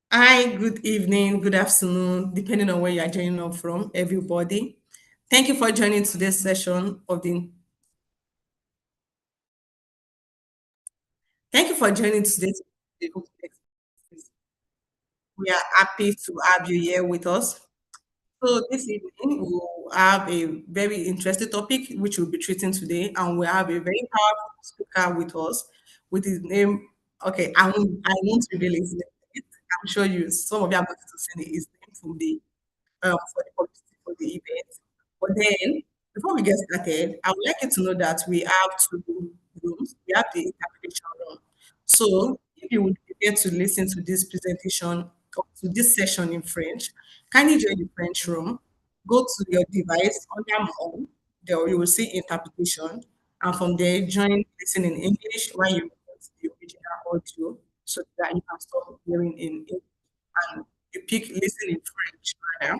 Hi, good evening, good afternoon, depending on where you are joining us from, everybody. Thank you for joining today's session of the. Thank you for joining today's. We are happy to have you here with us. So this evening we'll have a very interesting topic which we'll be treating today, and we have a very powerful speaker with us with his name. Okay, I won't reveal his name. I'm sure you some of you are going to see his name from the for the publicity for the event. But then, before we get started, I would like you to know that we have two rooms. We have the interpretation room. So, if you would prefer to listen to this presentation or to this session in French, kindly join the French room. Go to your device under More. There you will see interpretation, and from there, join listen in English while you record the original audio so that you can stop hearing in English and you pick listen in French. Rather.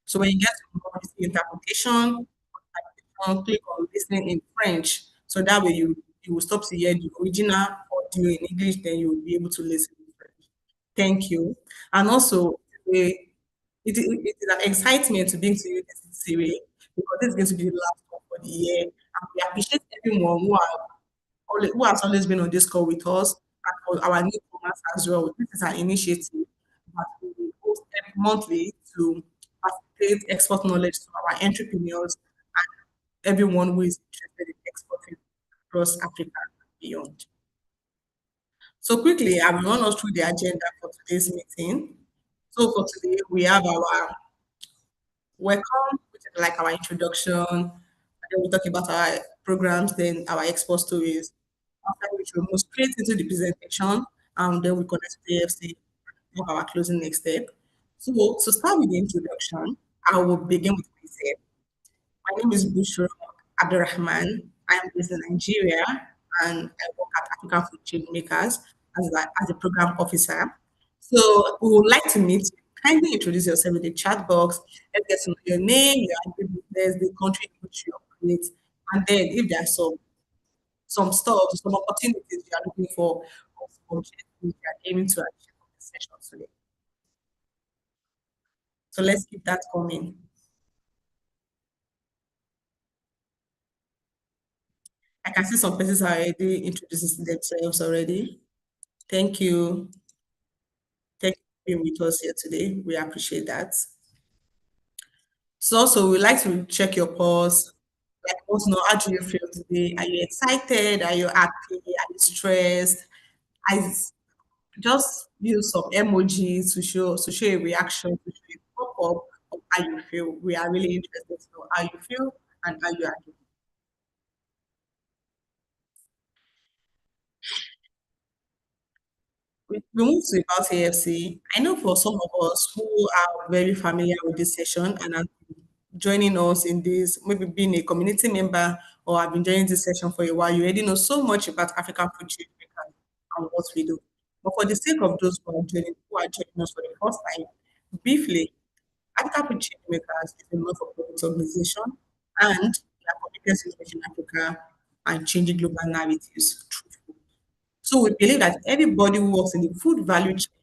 So when you get to more interpretation, click on listening in French. So that way you will stop to hear the original audio in English, then you will be able to listen in French. Thank you. And also, eh, it is an excitement to bring to you this series because this is going to be the last one for the year. And we appreciate everyone who has always been on this call with us and for our newcomers as well. This is an initiative that we host every monthly to facilitate export knowledge to our entrepreneurs and everyone who is interested in exporting across Africa and beyond. So quickly, I will run us through the agenda for today's meeting. So for today, we have our welcome, which is like our introduction, and then we talk about our programs, then our export stories. After which we move straight into the presentation, and then we connect to the AFC of our closing next step. So to start with the introduction, I will begin with myself. My name is Bushra Abdurrahman. I am based in Nigeria and I work at African Food Chain Makers as a program officer. So we would like to meet you. Kindly introduce yourself in the chat box. Let's get to know your name, your business, the country in which you operate, and then if there are some stuff, some opportunities you are looking for, or some objectives you are aiming to achieve from the session today. So let's keep that coming. I can see some persons are already introducing themselves already. Thank you. Thank you for being with us here today. We appreciate that. So also we like to check your pulse. Like also know how do you feel today? Are you excited? Are you happy? Are you stressed? I just use some emojis to show a reaction, to show a pop up of how you feel. We are really interested to know how you feel and how you are doing. We move to about AFC. I know for some of us who are very familiar with this session and are joining us in this, maybe being a community member or have been joining this session for a while, you already know so much about African food chain makers and what we do. But for the sake of those who are joining us for the first time, briefly, African food chain makers is a not-for-profit organization and we are committed to innovation in Africa and changing global narratives through food. So we believe that everybody who works in the food value chain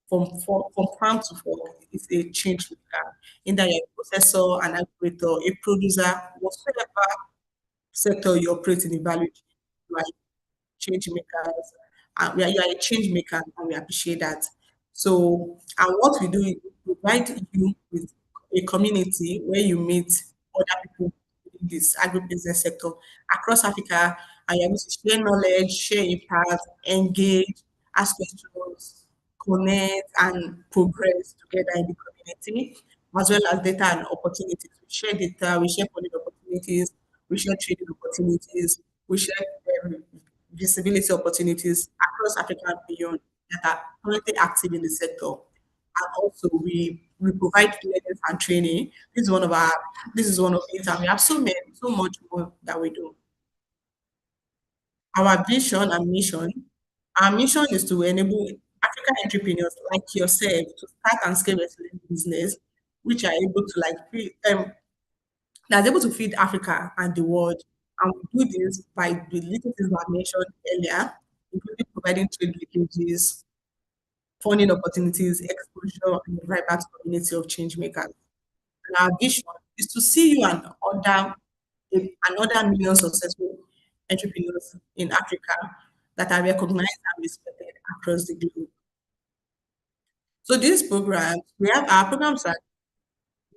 from farm to fork is a change maker. Either you're a processor, an operator, a producer, whatsoever sector you operate in the value chain, you are change makers. And you are a change maker, and we appreciate that. So, and what we do is we provide you with a community where you meet other people in this agribusiness sector across Africa, and you're able to share knowledge, share impact, engage, ask questions, connect, and progress together in the community, as well as data and opportunities. We share data, we share funding opportunities, we share trading opportunities, we share visibility opportunities across Africa and beyond that are currently active in the sector. And also we provide learning and training. This is one of it, and we have so much more that we do. Our vision and mission. Our mission is to enable African entrepreneurs like yourself to start and scale resilient business, which are able to that's able to feed Africa and the world. And we do this by the little things I mentioned earlier, including providing trade linkages, funding opportunities, exposure, and a vibrant community of change makers. And our vision is to see you and another million successful entrepreneurs in Africa that are recognized and respected across the globe. So these programs, we have our programs are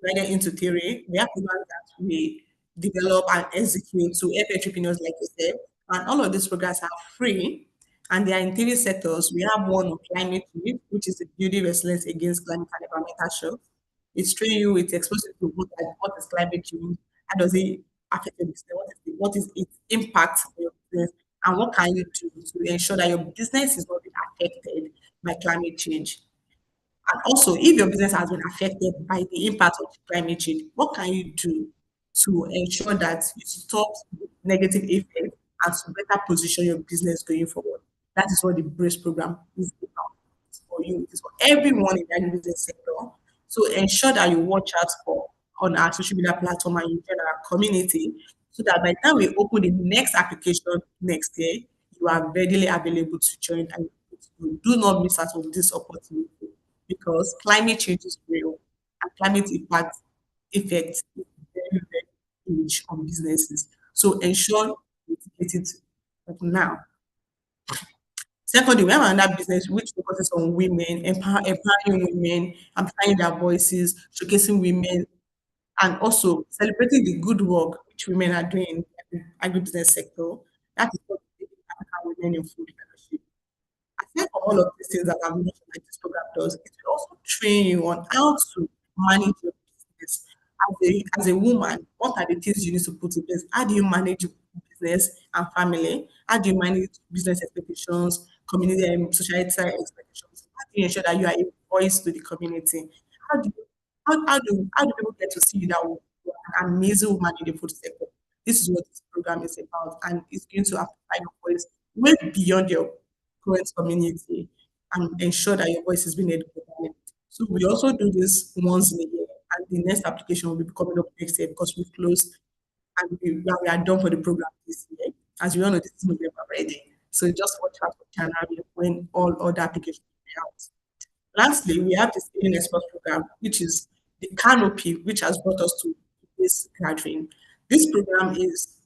divided into theory. We have programs that we develop and execute to help entrepreneurs, like you said. And all of these programs are free and they are in three sectors. We have one on climate change, which is the building resilience against climate and environmental shocks. It's training you, it's exposing you to what is climate change, how does it affect your business, what is its impact on your business, and what can you do to ensure that your business is not being affected by climate change. And also, if your business has been affected by the impact of climate change, what can you do to ensure that you stop the negative effect and to better position your business going forward? That is what the BRACE program is about. It's for you, it's for everyone in the business sector. So ensure that you watch out for on our social media platform and you join our community so that by the time we open the next application next year, you are readily available to join and you do not miss out on this opportunity because climate change is real and climate impact effects is very, very huge on businesses. So ensure you get it now. Secondly, we have another business which focuses on women, empowering women, amplifying their voices, showcasing women, and also celebrating the good work which women are doing in the agribusiness sector. That is what we do in African Women in Food Fellowship. Aside from all of these things that I've mentioned that this program does, it will also train you on how to manage your business. As a woman, what are the things you need to put in place? How do you manage your business and family? How do you manage business expectations, community and societal expectations? How do you ensure that you are a voice to the community? How do you, how do people get to see you that you are an amazing woman in the food sector? This is what this program is about, and it's going to amplify your voice way beyond your current community and ensure that your voice is being educated. So we also do this once in a year, and the next application will be coming up next year because we've closed and we are done for the program this year. As you all know, this is November already. So just watch out for January when all other applications will be out. Lastly, we have the Scaling Export program, which is the canopy which has brought us to this gathering. This program is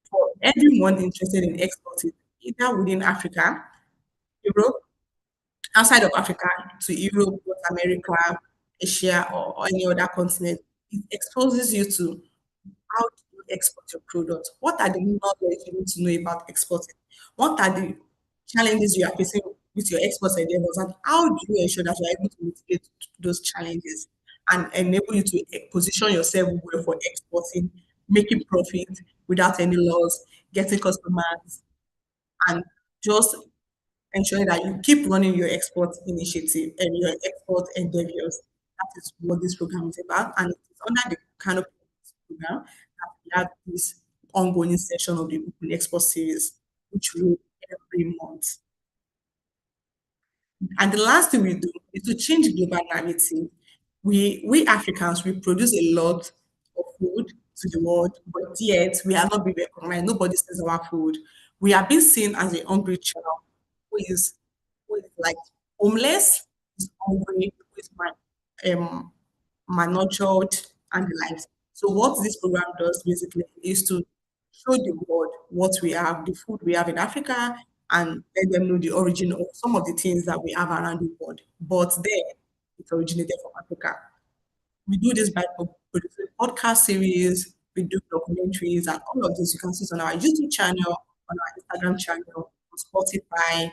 for everyone interested in exporting, either within Africa, Europe, outside of Africa to Europe, North America, Asia, or any other continent. It exposes you to how do you export your product? What are the knowledge you need to know about exporting? What are the challenges you are facing with your export endeavors? And how do you ensure that you are able to mitigate those challenges and enable you to position yourself well for exporting, making profit without any loss, getting customers, and just ensuring that you keep running your export initiative and your export endeavors. That is what this program is about. And it's under the canopy of this program that we have this ongoing session of the Open Export Series, which we do every month. And the last thing we do is to change global narrative. We Africans, we produce a lot of food to the world, but yet we are not being recognized. Nobody says our food. We are being seen as a hungry child who is like homeless, is hungry, who is um, malnourished, and the likes. So what this program does basically is to show the world what we have, the food we have in Africa, and let them know the origin of some of the things that we have around the world. But there, it originated from Africa. We do this by producing podcast series, we do documentaries, and all of this you can see it on our YouTube channel, on our Instagram channel, on Spotify.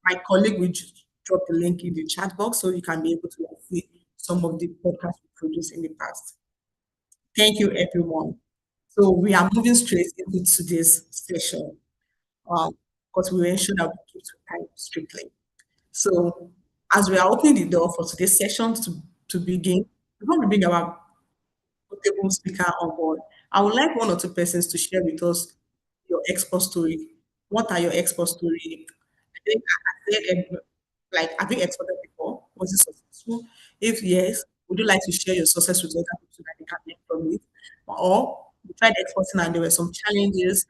My colleague will just drop the link in the chat box so you can be able to see some of the podcasts we produced in the past. Thank you, everyone. So we are moving straight into today's session because we will ensure that we keep to time strictly. So as we are opening the door for today's session to begin, before we bring our notable speaker on board, I would like one or two persons to share with us your export story. What are your export story? I think like have you exported before? Was it successful? If yes, would you like to share your success with other people so that they can learn from it? Or you tried exporting and there were some challenges,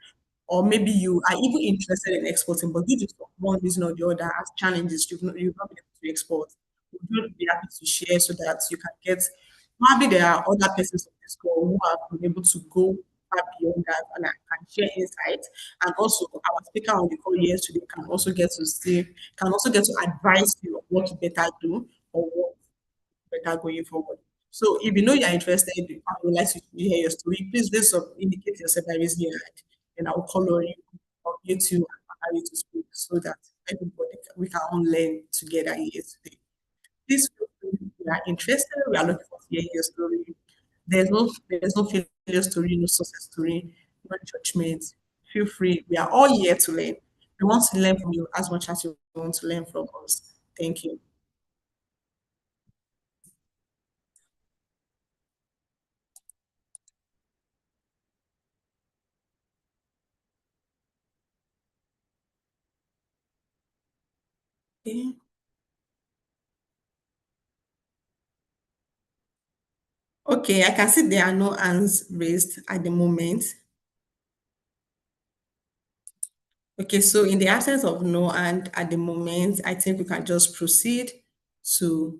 or maybe you are even interested in exporting, but due to one reason or the other, as challenges, you've not been able to export. Would you be happy to share so that you can get, probably there are other persons of this call who have been able to go far beyond that and I can share insights. And also our speaker on the call yesterday can also get to advise you on what to better do or what better going forward. So if you know you're interested and would like to hear your story, please do some indicate yourself by raising your hand, and I'll call on you, I'll get you and allow you to speak so that we can all learn together here today. Please feel free if you are interested. We are looking for to hear your story. There's no failure story, no success story, no judgment. Feel free. We are all here to learn. We want to learn from you as much as you want to learn from us. Thank you. Okay. Okay, I can see there are no hands raised at the moment. Okay, so in the absence of no hand at the moment, I think we can just proceed to.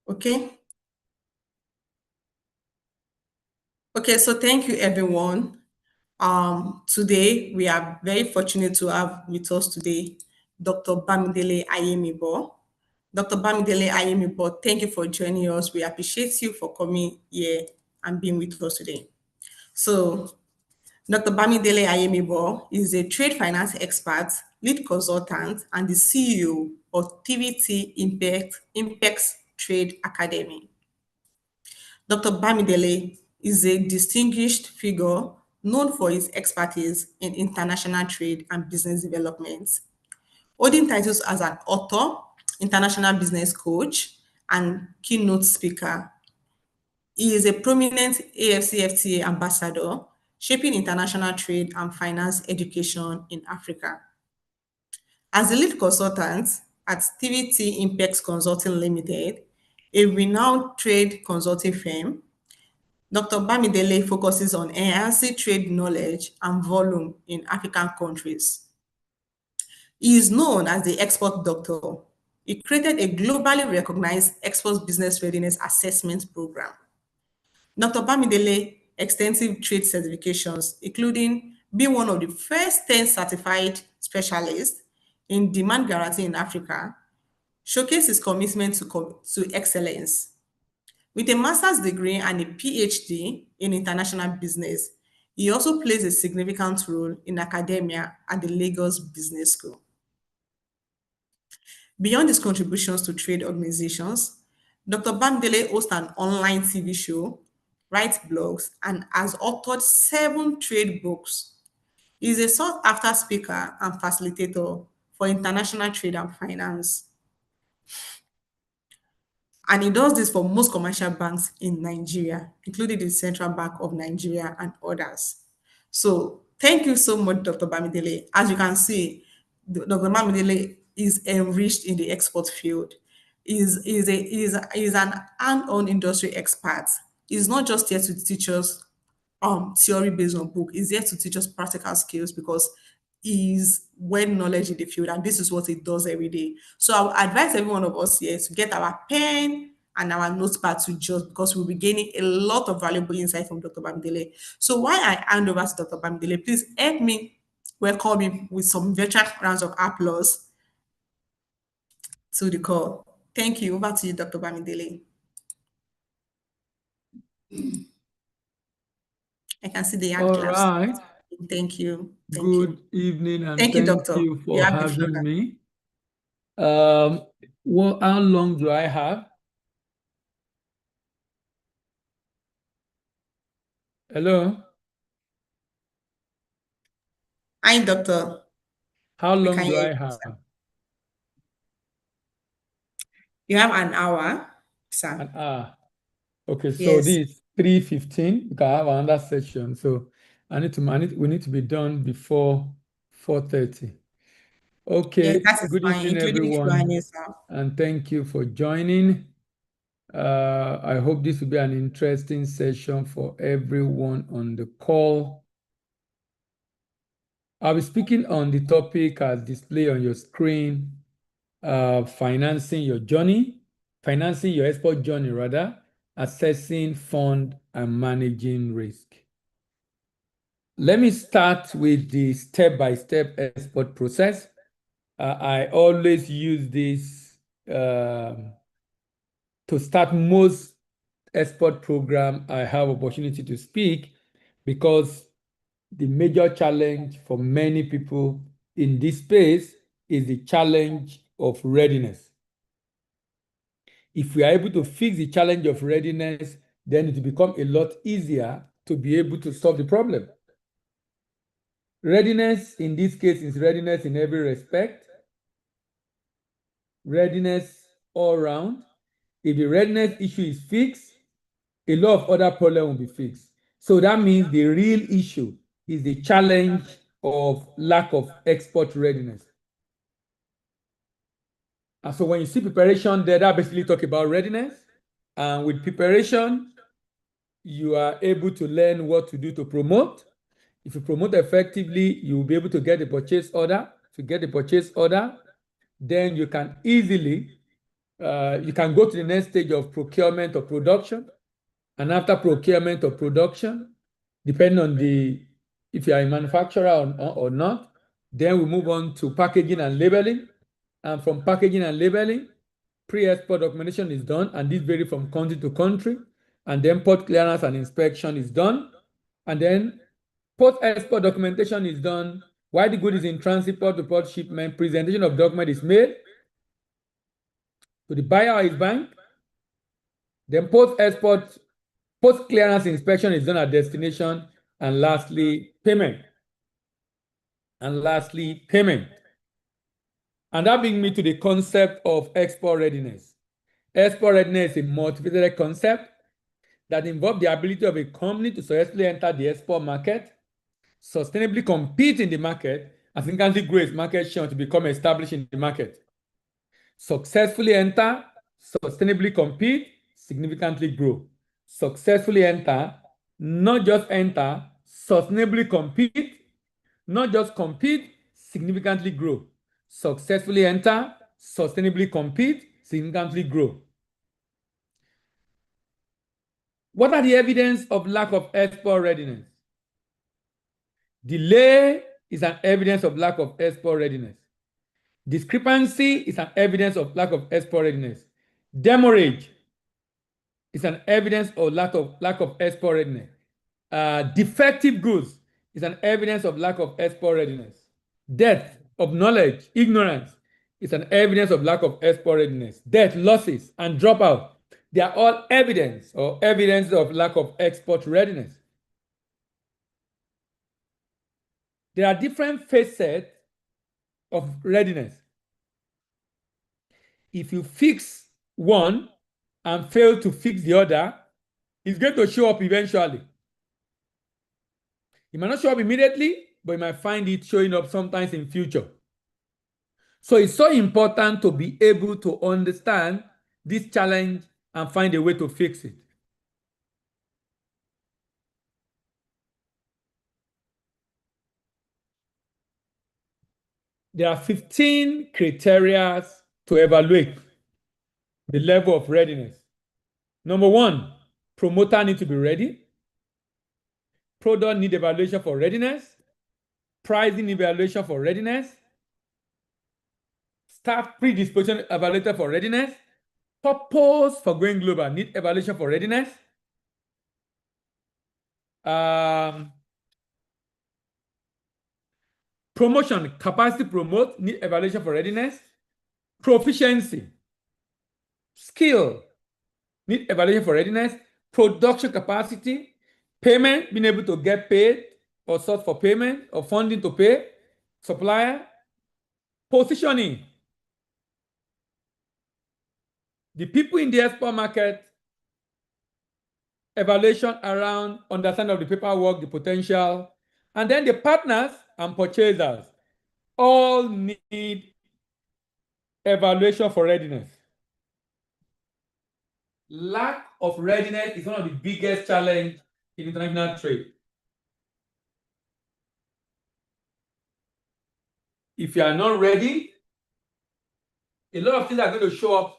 Okay. Okay, so thank you everyone. Today we are very fortunate to have with us today Dr. Bamidele Ayemibo. Dr. Bamidele Ayemibo, thank you for joining us. We appreciate you for coming here and being with us today. So Dr. Bamidele Ayemibo is a trade finance expert, lead consultant, and the CEO of TVT Impex Trade Academy. Dr. Bamidele is a distinguished figure known for his expertise in international trade and business development, holding titles as an author, international business coach, and keynote speaker. He is a prominent AFCFTA ambassador, shaping international trade and finance education in Africa. As a lead consultant at TVT Impex Consulting Limited, a renowned trade consulting firm, Dr. Bamidele focuses on enhancing trade knowledge and volume in African countries. He is known as the export doctor. He created a globally recognized export business readiness assessment program. Dr. Bamidele extensive trade certifications, including being one of the first 10 certified specialists in demand guarantee in Africa, showcase his commitment to excellence. With a master's degree and a PhD in international business, he also plays a significant role in academia at the Lagos Business School. Beyond his contributions to trade organizations, Dr. Bamdele hosts an online TV show, writes blogs, and has authored 7 trade books. He is a sought-after speaker and facilitator for international trade and finance. And he does this for most commercial banks in Nigeria, including the Central Bank of Nigeria and others. So thank you so much, Dr. Bamidele. As you can see, Dr. Bamidele is enriched in the export field. Is an hand-on industry expert. He's not just here to teach us theory based on book. He's here to teach us practical skills because he's well knowledge in the field and this is what he does every day. So I would advise every one of us here to get our pen and our notepad to jot because we'll be gaining a lot of valuable insight from Dr. Bamdele. So while I hand over to Dr. Bamdele, please help me welcome him with some virtual rounds of applause to the call. Thank you. Over to you, Dr. Bamidele. I can see the hand All claps. right. Thank you. Thank you. Good evening, and Thank you, thank doctor. you You for have the floor having now. me. How long do I have? Hello? Hi, doctor. How We long can do hear I you. have? You have an hour. sir. An hour. Okay, so Yes. this is 3:15. We can have another session. So we need to be done before 4:30. Yes, Okay, that is good fine, evening, including everyone, Q&A, sir. and thank you for joining. I hope this will be an interesting session for everyone on the call. I'll be speaking on the topic as displayed on your screen, financing your export journey rather, assessing fund and managing risk. Let me start with the step-by-step export process. I always use this to start most export program I have opportunity to speak, because the major challenge for many people in this space is the challenge of readiness. If we are able to fix the challenge of readiness, then it will become a lot easier to be able to solve the problem. Readiness in this case is readiness in every respect, readiness all round. If the readiness issue is fixed, a lot of other problems will be fixed. So that means the real issue is the challenge of lack of export readiness. And so when you see preparation there, that basically talk about readiness. And with preparation, you are able to learn what to do to promote. If you promote effectively, you will be able to get the purchase order. To get the purchase order, then you can easily, you can go to the next stage of procurement or production. And after procurement or production, depending on if you are a manufacturer or not, then we move on to packaging and labeling. And from packaging and labeling, pre-export documentation is done, and this varies from country to country. And then port clearance and inspection is done. And then post-export documentation is done. While the good is in transit, port to port shipment, presentation of document is made to the buyer or his bank. Then post-clearance inspection is done at destination. And lastly, payment. And that brings me to the concept of export readiness. Export readiness is a multifaceted concept that involves the ability of a company to successfully enter the export market, sustainably compete in the market, and significantly grow its market share to become established in the market. Successfully enter, sustainably compete, significantly grow. Successfully enter, not just enter, sustainably compete, not just compete, significantly grow. Successfully enter, sustainably compete, significantly grow. What are the evidence of lack of export readiness? Delay is an evidence of lack of export readiness. Discrepancy is an evidence of lack of export readiness. Demurrage is an evidence of lack of export readiness. Defective goods is an evidence of lack of export readiness. Death of knowledge, ignorance, is an evidence of lack of export readiness. Death, losses, and dropout, they are all evidence of lack of export readiness. There are different facets of readiness. If you fix one and fail to fix the other, it's going to show up eventually. It might not show up immediately, but you might find it showing up sometimes in future. So it's so important to be able to understand this challenge and find a way to fix it. There are 15 criteria to evaluate the level of readiness. Number one, promoter need to be ready. Product need evaluation for readiness. Pricing evaluation for readiness. Staff predisposition evaluated for readiness. Purpose for going global need evaluation for readiness. Promotion, capacity promote, need evaluation for readiness. Proficiency, skill, need evaluation for readiness. Production capacity, payment, being able to get paid or source for payment or funding to pay, supplier. Positioning, The people in the export market, evaluation around understanding of the paperwork, the potential, and then the partners and purchasers all need evaluation for readiness. Lack of readiness is one of the biggest challenges in international trade. If you are not ready, a lot of things are going to show up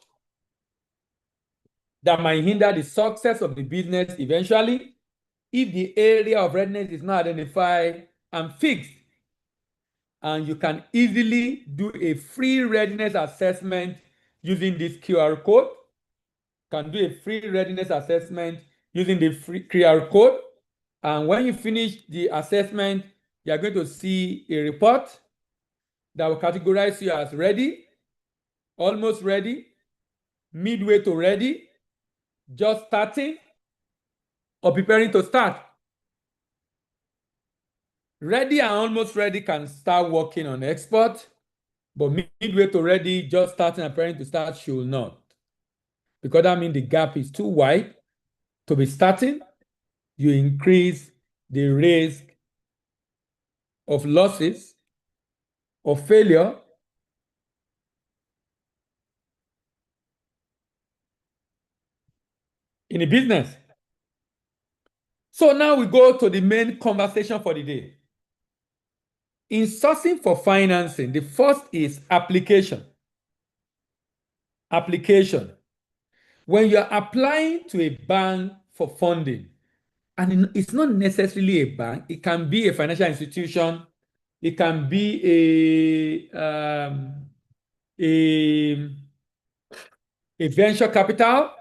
that might hinder the success of the business eventually if the area of readiness is not identified and fixed. And you can easily do a free readiness assessment using this QR code. Can do a free readiness assessment using the free QR code. And when you finish the assessment, you are going to see a report that will categorize you as ready, almost ready, midway to ready, just starting, or preparing to start. Ready and almost ready can start working on export, but midway to ready, just starting and preparing to start should not. Because that means the gap is too wide to be starting. You increase the risk of losses or failure in a business. So now we go to the main conversation for the day. In sourcing for financing, the first is application. Application. When you're applying to a bank for funding, and it's not necessarily a bank, it can be a financial institution, it can be a, a venture capital,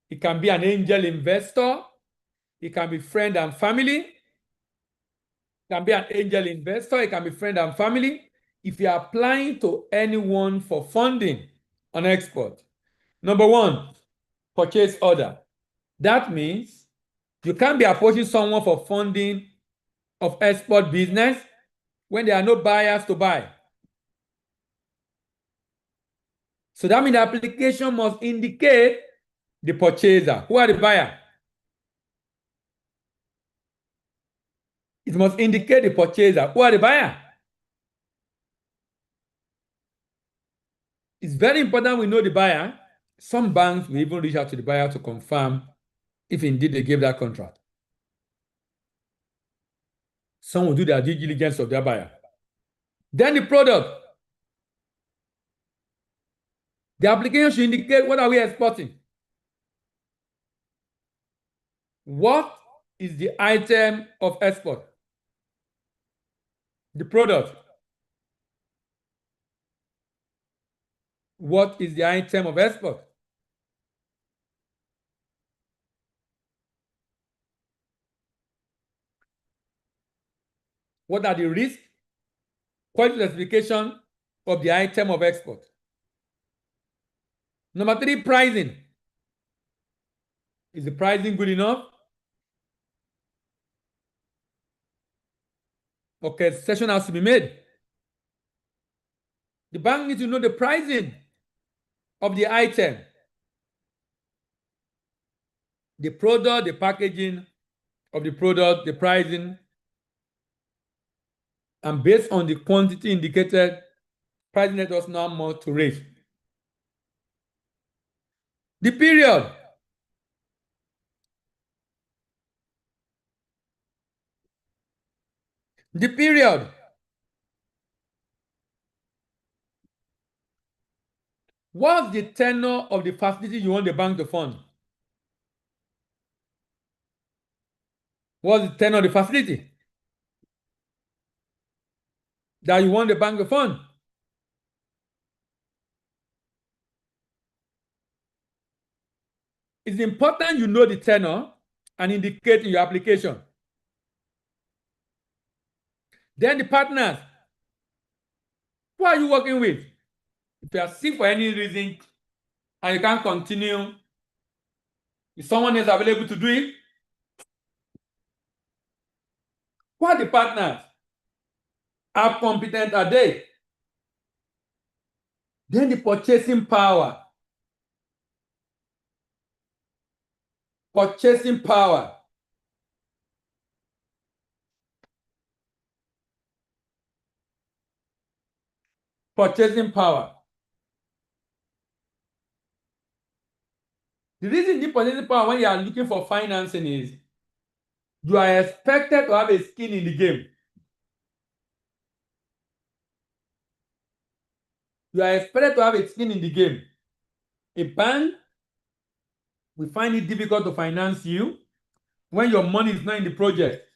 it can be an angel investor, it can be friend and family, it can be an angel investor, it can be friend and family. If you're applying to anyone for funding on export, number one, purchase order. That means you can't be approaching someone for funding of export business when there are no buyers to buy. So that means the application must indicate the purchaser. Who are the buyer? It must indicate the purchaser. Who are the buyer? It's very important we know the buyer. Some banks will even reach out to the buyer to confirm if indeed they gave that contract. Some will do their due diligence of their buyer. Then the product. The application should indicate what are we exporting. What is the item of export? The product. What is the item of export? What are the risks? Quality specification of the item of export. Number three, pricing. Is the pricing good enough? Okay, session has to be made. The bank needs to know the pricing of the item, the product, the packaging of the product, the pricing, and based on the quantity indicated, pricing let us know how much to raise. The period. The period. What's the tenure of the facility you want the bank to fund? What's the tenure of the facility that you want the bank to fund? It's important you know the tenure and indicate in your application. Then the partners. Who are you working with? If you are sick for any reason and you can't continue, if someone is available to do it, who are the partners? How competent are they? Then the purchasing power. Purchasing power. Purchasing power. The reason you need purchasing power when you are looking for financing is you are expected to have a skin in the game. You are expected to have a skin in the game. A bank will find it difficult to finance you when your money is not in the project.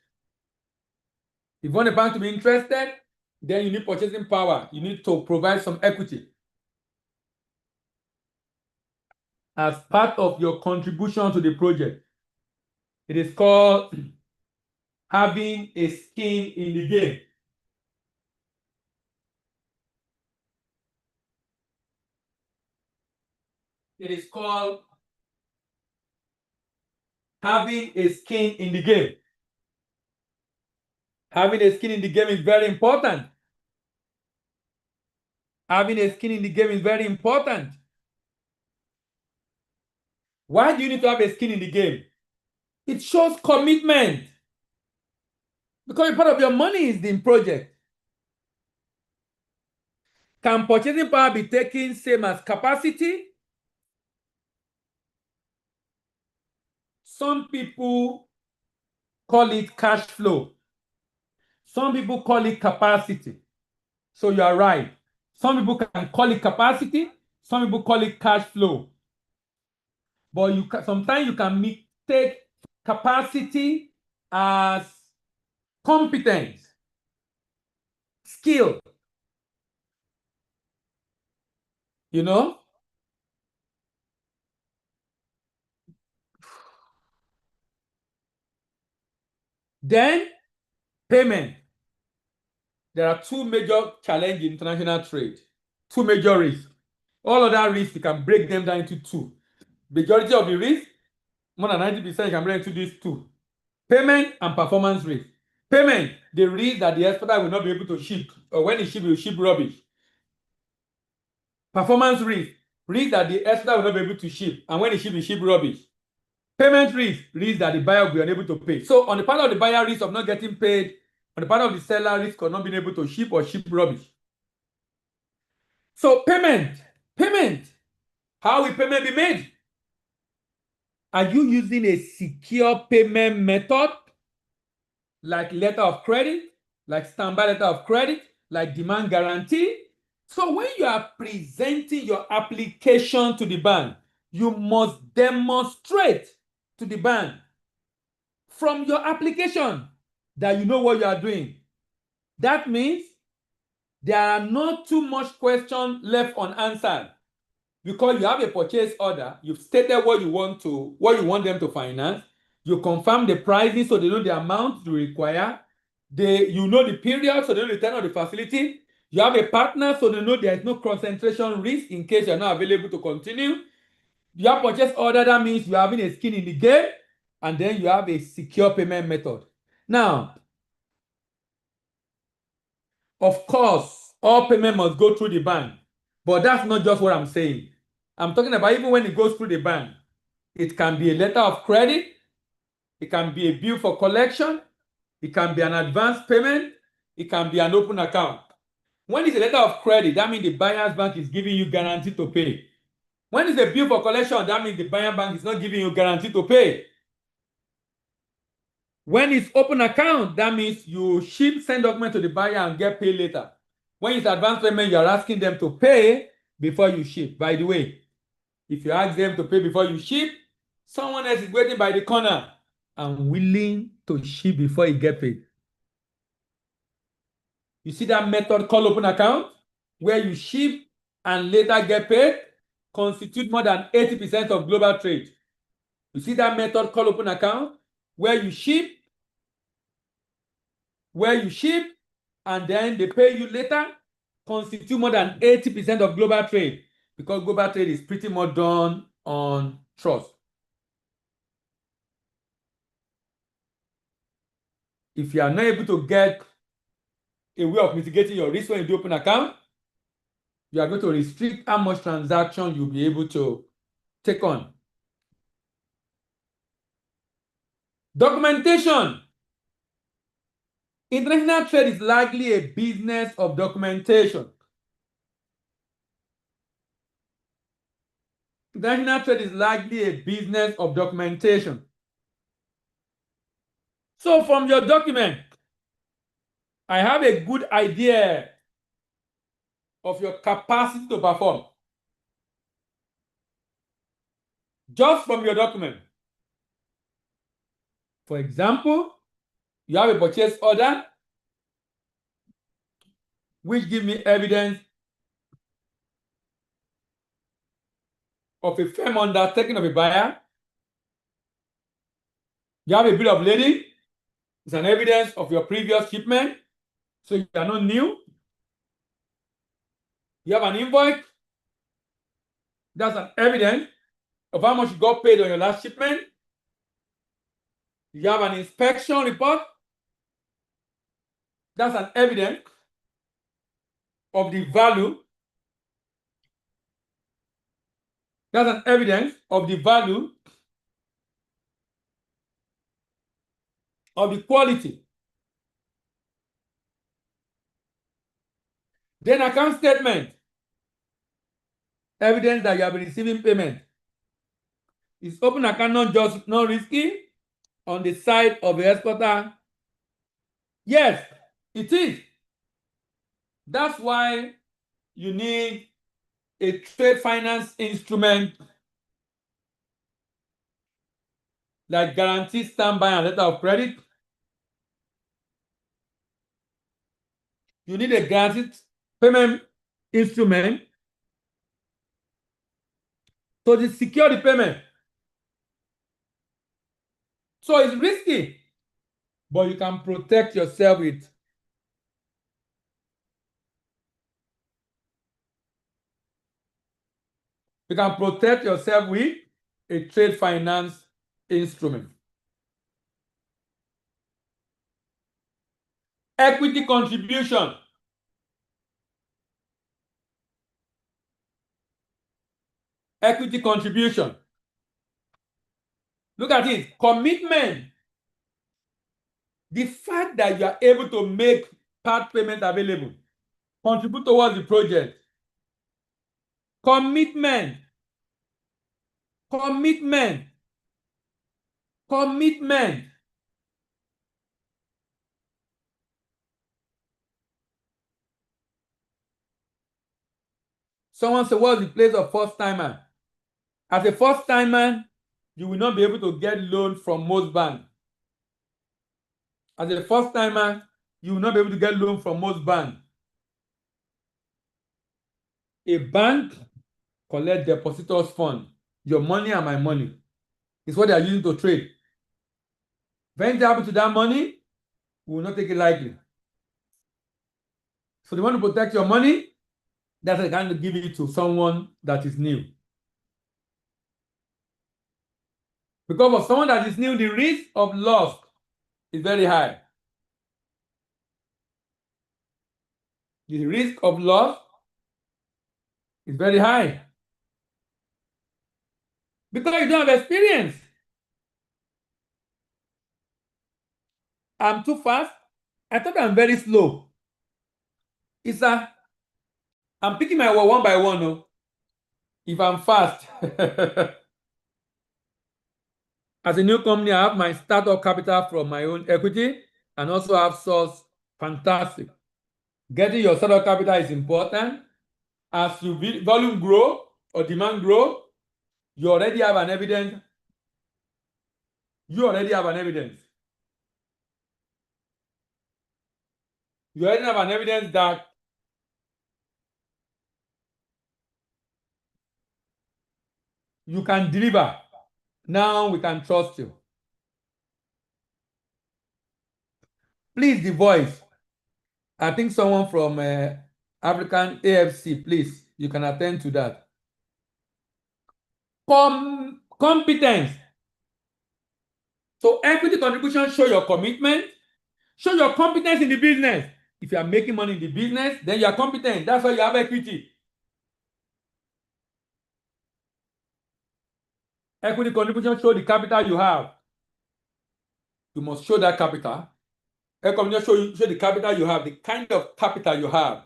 If you want a bank to be interested, then you need purchasing power. You need to provide some equity as part of your contribution to the project. It is called having a skin in the game. It is called having a skin in the game. Having a skin in the game is very important. Having a skin in the game is very important. Why do you need to have a skin in the game? It shows commitment. Because part of your money is the project. Can purchasing power be taken same as capacity? Some people call it cash flow. Some people call it capacity. So you are right. Some people can call it capacity. Some people call it cash flow. But sometimes you can take capacity as competence, skill. You know? Then payment. There are two major challenges in international trade. Two major risks. All of that risks, you can break them down into two. Majority of the risk, more than 90%, you can break into these two. Payment and performance risk. Payment, the risk that the exporter will not be able to ship, or when he ship, he will ship rubbish. Performance risk that the exporter will not be able to ship, and when he ship rubbish. Payment risk that the buyer will be unable to pay. So on the part of the buyer, risk of not getting paid. On the part of the seller, risk of not being able to ship or ship rubbish. So payment. How will payment be made? Are you using a secure payment method like letter of credit, like standby letter of credit, like demand guarantee? So when you are presenting your application to the bank, you must demonstrate to the bank from your application that you know what you are doing. That means there are not too much questions left unanswered because you have a purchase order. You've stated what you want them to finance. You confirm the pricing so they know the amount you require. You know the period so they know the tenure of the facility. You have a partner so they know there is no concentration risk in case you're not available to continue. You have purchase order, that means you're having a skin in the game, and then you have a secure payment method. Now, of course, all payment must go through the bank, but that's not just what I'm saying. I'm talking about even when it goes through the bank, it can be a letter of credit, it can be a bill for collection, it can be an advance payment, it can be an open account. When it's a letter of credit, that means the buyer's bank is giving you guarantee to pay. When it's a bill for collection, that means the buyer bank is not giving you guarantee to pay. When it's open account, that means you send document to the buyer and get paid later. When it's advance payment, you're asking them to pay before you ship. By the way, if you ask them to pay before you ship, someone else is waiting by the corner and willing to ship before you get paid. You see that method called open account, where you ship and later get paid, constitute more than 80% of global trade. You see that method called open account, where you ship and then they pay you later, constitute more than 80% of global trade, because global trade is pretty much done on trust. If you are not able to get a way of mitigating your risk when you do open account, you are going to restrict how much transaction you'll be able to take on. Documentation. International trade is largely a business of documentation. International trade is largely a business of documentation. So from your document, I have a good idea of your capacity to perform. Just from your document. For example, you have a purchase order, which gives me evidence of a firm undertaking of a buyer. You have a bill of lading. It's an evidence of your previous shipment, so you are not new. You have an invoice. That's an evidence of how much you got paid on your last shipment. You have an inspection report. That's an evidence of the value. That's an evidence of the value of the quality. Then account statement. Evidence that you have been receiving payment. Is open account not just not risky on the side of the exporter? Yes, it is. That's why you need a trade finance instrument like guarantee standby and letter of credit. You need a guaranteed payment instrument to secure the payment. So it's risky, but you can protect yourself with. You can protect yourself with a trade finance instrument. Equity contribution. Equity contribution. Look at it. Commitment. The fact that you are able to make part payment available, contribute towards the project. Commitment. Commitment. Commitment. Someone said, what's the place of first timer? As a first timer, you will not be able to get loan from most banks. As a first timer, you will not be able to get loan from most banks. A bank collect depositors' fund. Your money and my money. It's what they are using to trade. If anything happens to that money, we will not take it lightly. So they want to protect your money. That's why they can't give it to someone that is new. Because for someone that is new, the risk of loss is very high. The risk of loss is very high. Because you don't have experience. I'm too fast. I thought I'm very slow. It's I'm picking my word one by one. No? If I'm fast. As a new company, I have my startup capital from my own equity and also have source. Fantastic. Getting your startup capital is important. As your volume grow or demand grow, you already have an evidence. You already have an evidence. You already have an evidence that you can deliver. Now we can trust you. Please, the voice. I think someone from African AFC, please, you can attend to that. Competence. So equity contribution show your commitment, show your competence in the business. If you are making money in the business, then you are competent. That's why you have equity. Equity contribution show the capital you have. You must show that capital. Show the capital you have, the kind of capital you have.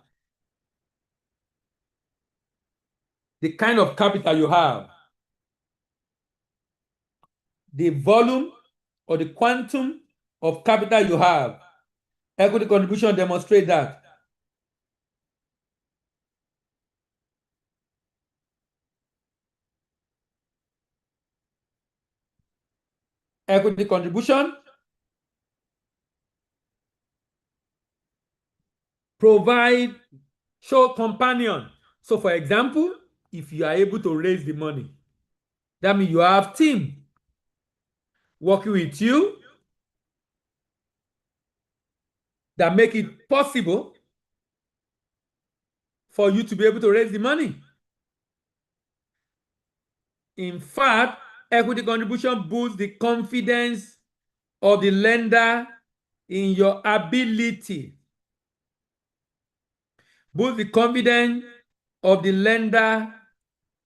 The kind of capital you have. The volume or the quantum of capital you have. Equity contribution demonstrate that. Equity contribution show companion. So for example, if you are able to raise the money, that means you have team working with you that make it possible for you to be able to raise the money. In fact, equity contribution boosts the confidence of the lender in your ability. Boost the confidence of the lender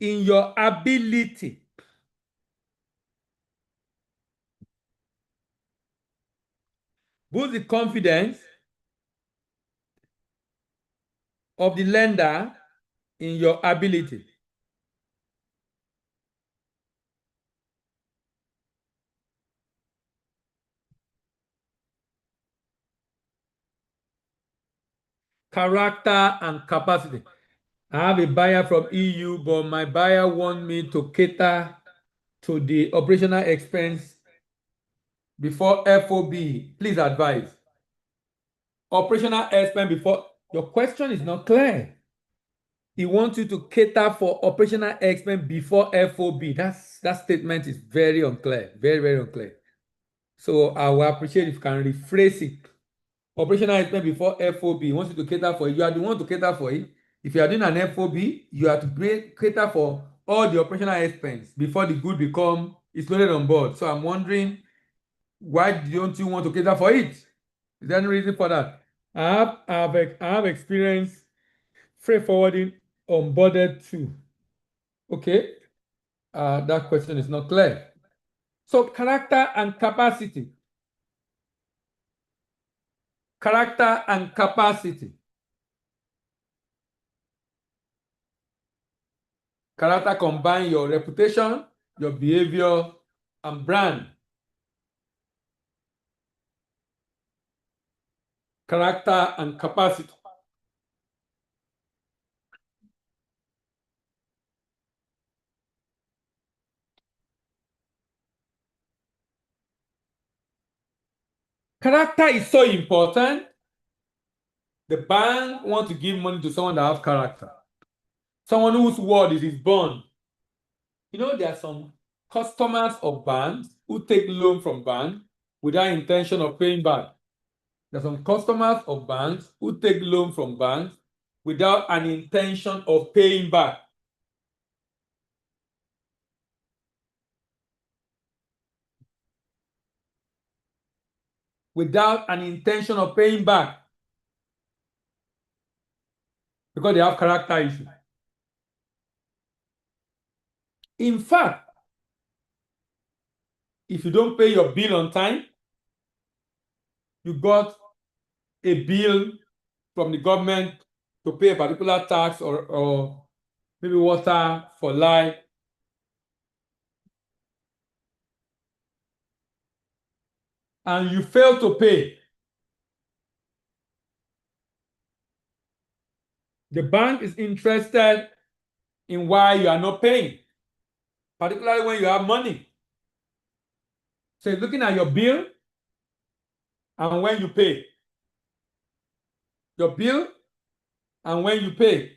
in your ability. Boost the confidence of the lender in your ability. Character and capacity. I have a buyer from EU, but my buyer wants me to cater to the operational expense before FOB. Please advise. Operational expense before. Your question is not clear. He wants you to cater for operational expense before FOB. That statement is very unclear. Very, very unclear. So I will appreciate if you can rephrase it. Operational expense before FOB. He wants you to cater for it. You are the one to cater for it. If you are doing an FOB, you have to cater for all the operational expense before the good is loaded on board. So I'm wondering, why don't you want to cater for it? Is there any reason for that? I have experience freight forwarding onboarded too. Okay, that question is not clear. So character and capacity. Character and capacity. Character combine your reputation, your behavior, and brand. Character and capacity. Character is so important. The bank wants to give money to someone that has character. Someone whose word is his bond. You know, there are some customers of banks who take loan from banks without intention of paying back. There are some customers of banks who take loan from banks without an intention of paying back. Without an intention of paying back. Because they have character issues. In fact, if you don't pay your bill on time, you got a bill from the government to pay a particular tax or maybe water for life, and you fail to pay, the bank is interested in why you are not paying, particularly when you have money. So looking at your bill and when you pay. Your bill and when you pay.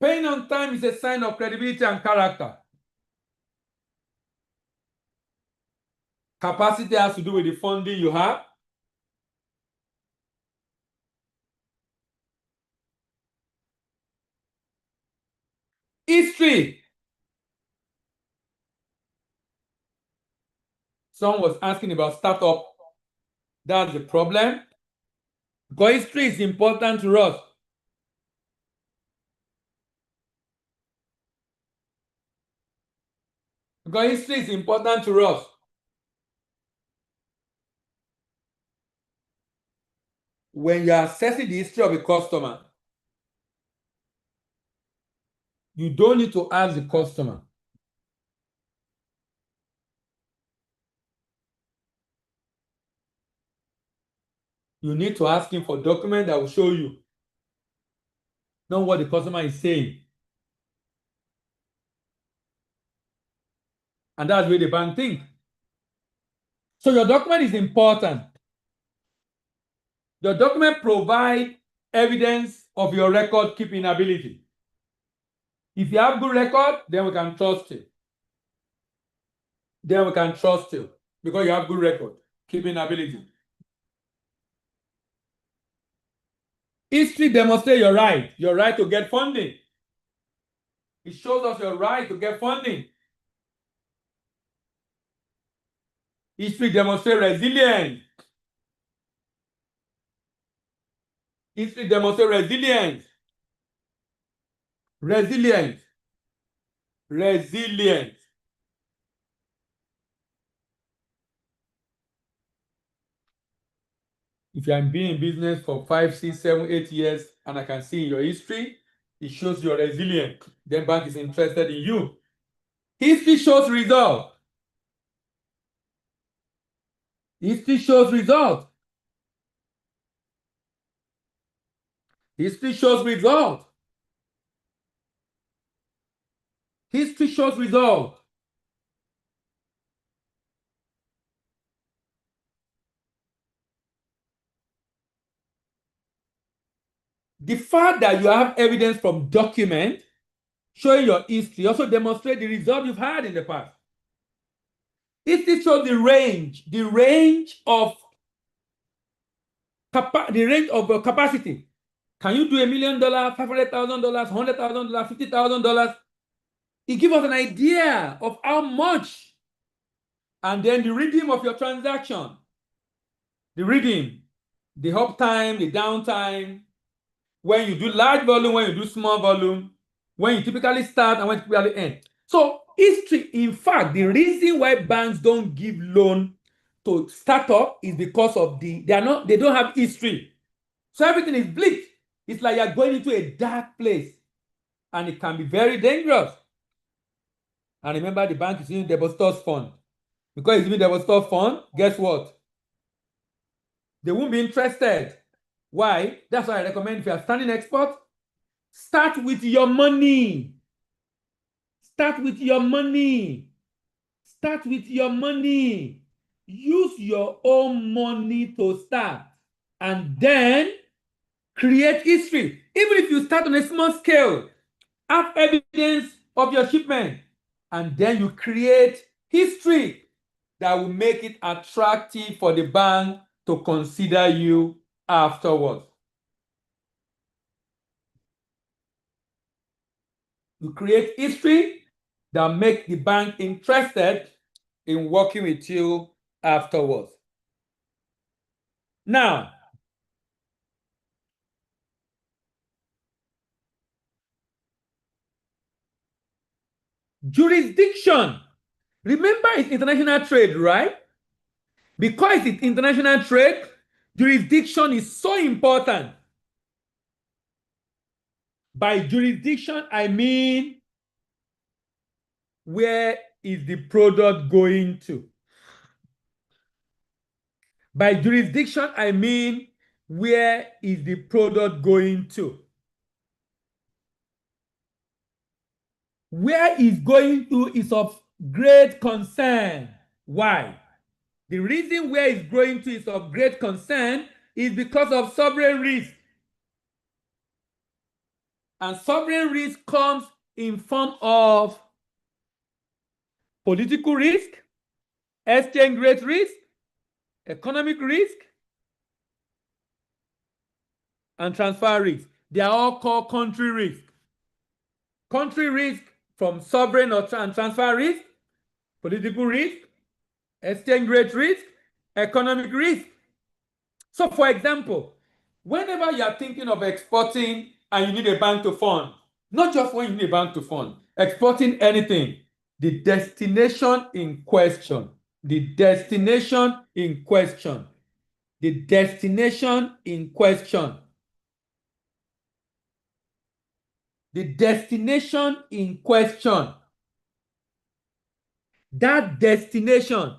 Paying on time is a sign of credibility and character. Capacity has to do with the funding you have. History. Someone was asking about startup. That's the problem. Because history is important to us. Because history is important to us. when you're assessing the history of a customer, you don't need to ask the customer. You need to ask him for document that will show you, not what the customer is saying. And that's where the bank thinks. So your document is important. Your document provides evidence of your record keeping ability. If you have good record, then we can trust you. Then we can trust you because you have good record keeping ability. History demonstrates your right to get funding. It shows us your right to get funding. History demonstrates resilience. History demonstrates resilience. Resilience. Resilience. If you have been in business for 5, 6, 7, 8 years, and I can see in your history, it shows you're resilient. Then bank is interested in you. History shows result. History shows result. History shows result. History shows result. The fact that you have evidence from document showing your history also demonstrates the result you've had in the past. History shows the range of capacity. Can you do $1 million, $500,000, $100,000, $50,000? It gives us an idea of how much. And then the rhythm of your transaction, the rhythm, the uptime, the downtime, when you do large volume, when you do small volume, when you typically start and when you typically end. So history, in fact, the reason why banks don't give loan to startup is because of they don't have history. So everything is bleak. It's like you're going into a dark place and it can be very dangerous. And remember, the bank is using depositors fund. Because it's using depositors fund, guess what? They won't be interested. Why? That's why I recommend if you are starting export, start with your money. Start with your money. Start with your money. Use your own money to start. And then create history. Even if you start on a small scale, have evidence of your shipment. And then you create history that will make it attractive for the bank to consider you afterwards. You create history that make the bank interested in working with you afterwards. Now, jurisdiction. Remember, it's international trade, right? Because it's international trade, jurisdiction is so important. By jurisdiction, I mean, where is the product going to? By jurisdiction, I mean, where is the product going to? Where it's going to is of great concern. Why? The reason where it's going to is of great concern is because of sovereign risk. And sovereign risk comes in form of political risk, exchange rate risk, economic risk, and transfer risk. They are all called country risk. Country risk from sovereign or transfer risk, political risk, exchange rate risk, economic risk. So for example, whenever you are thinking of exporting and you need a bank to fund, not just when you need a bank to fund, exporting anything, the destination in question The destination in question. The destination in question. That destination,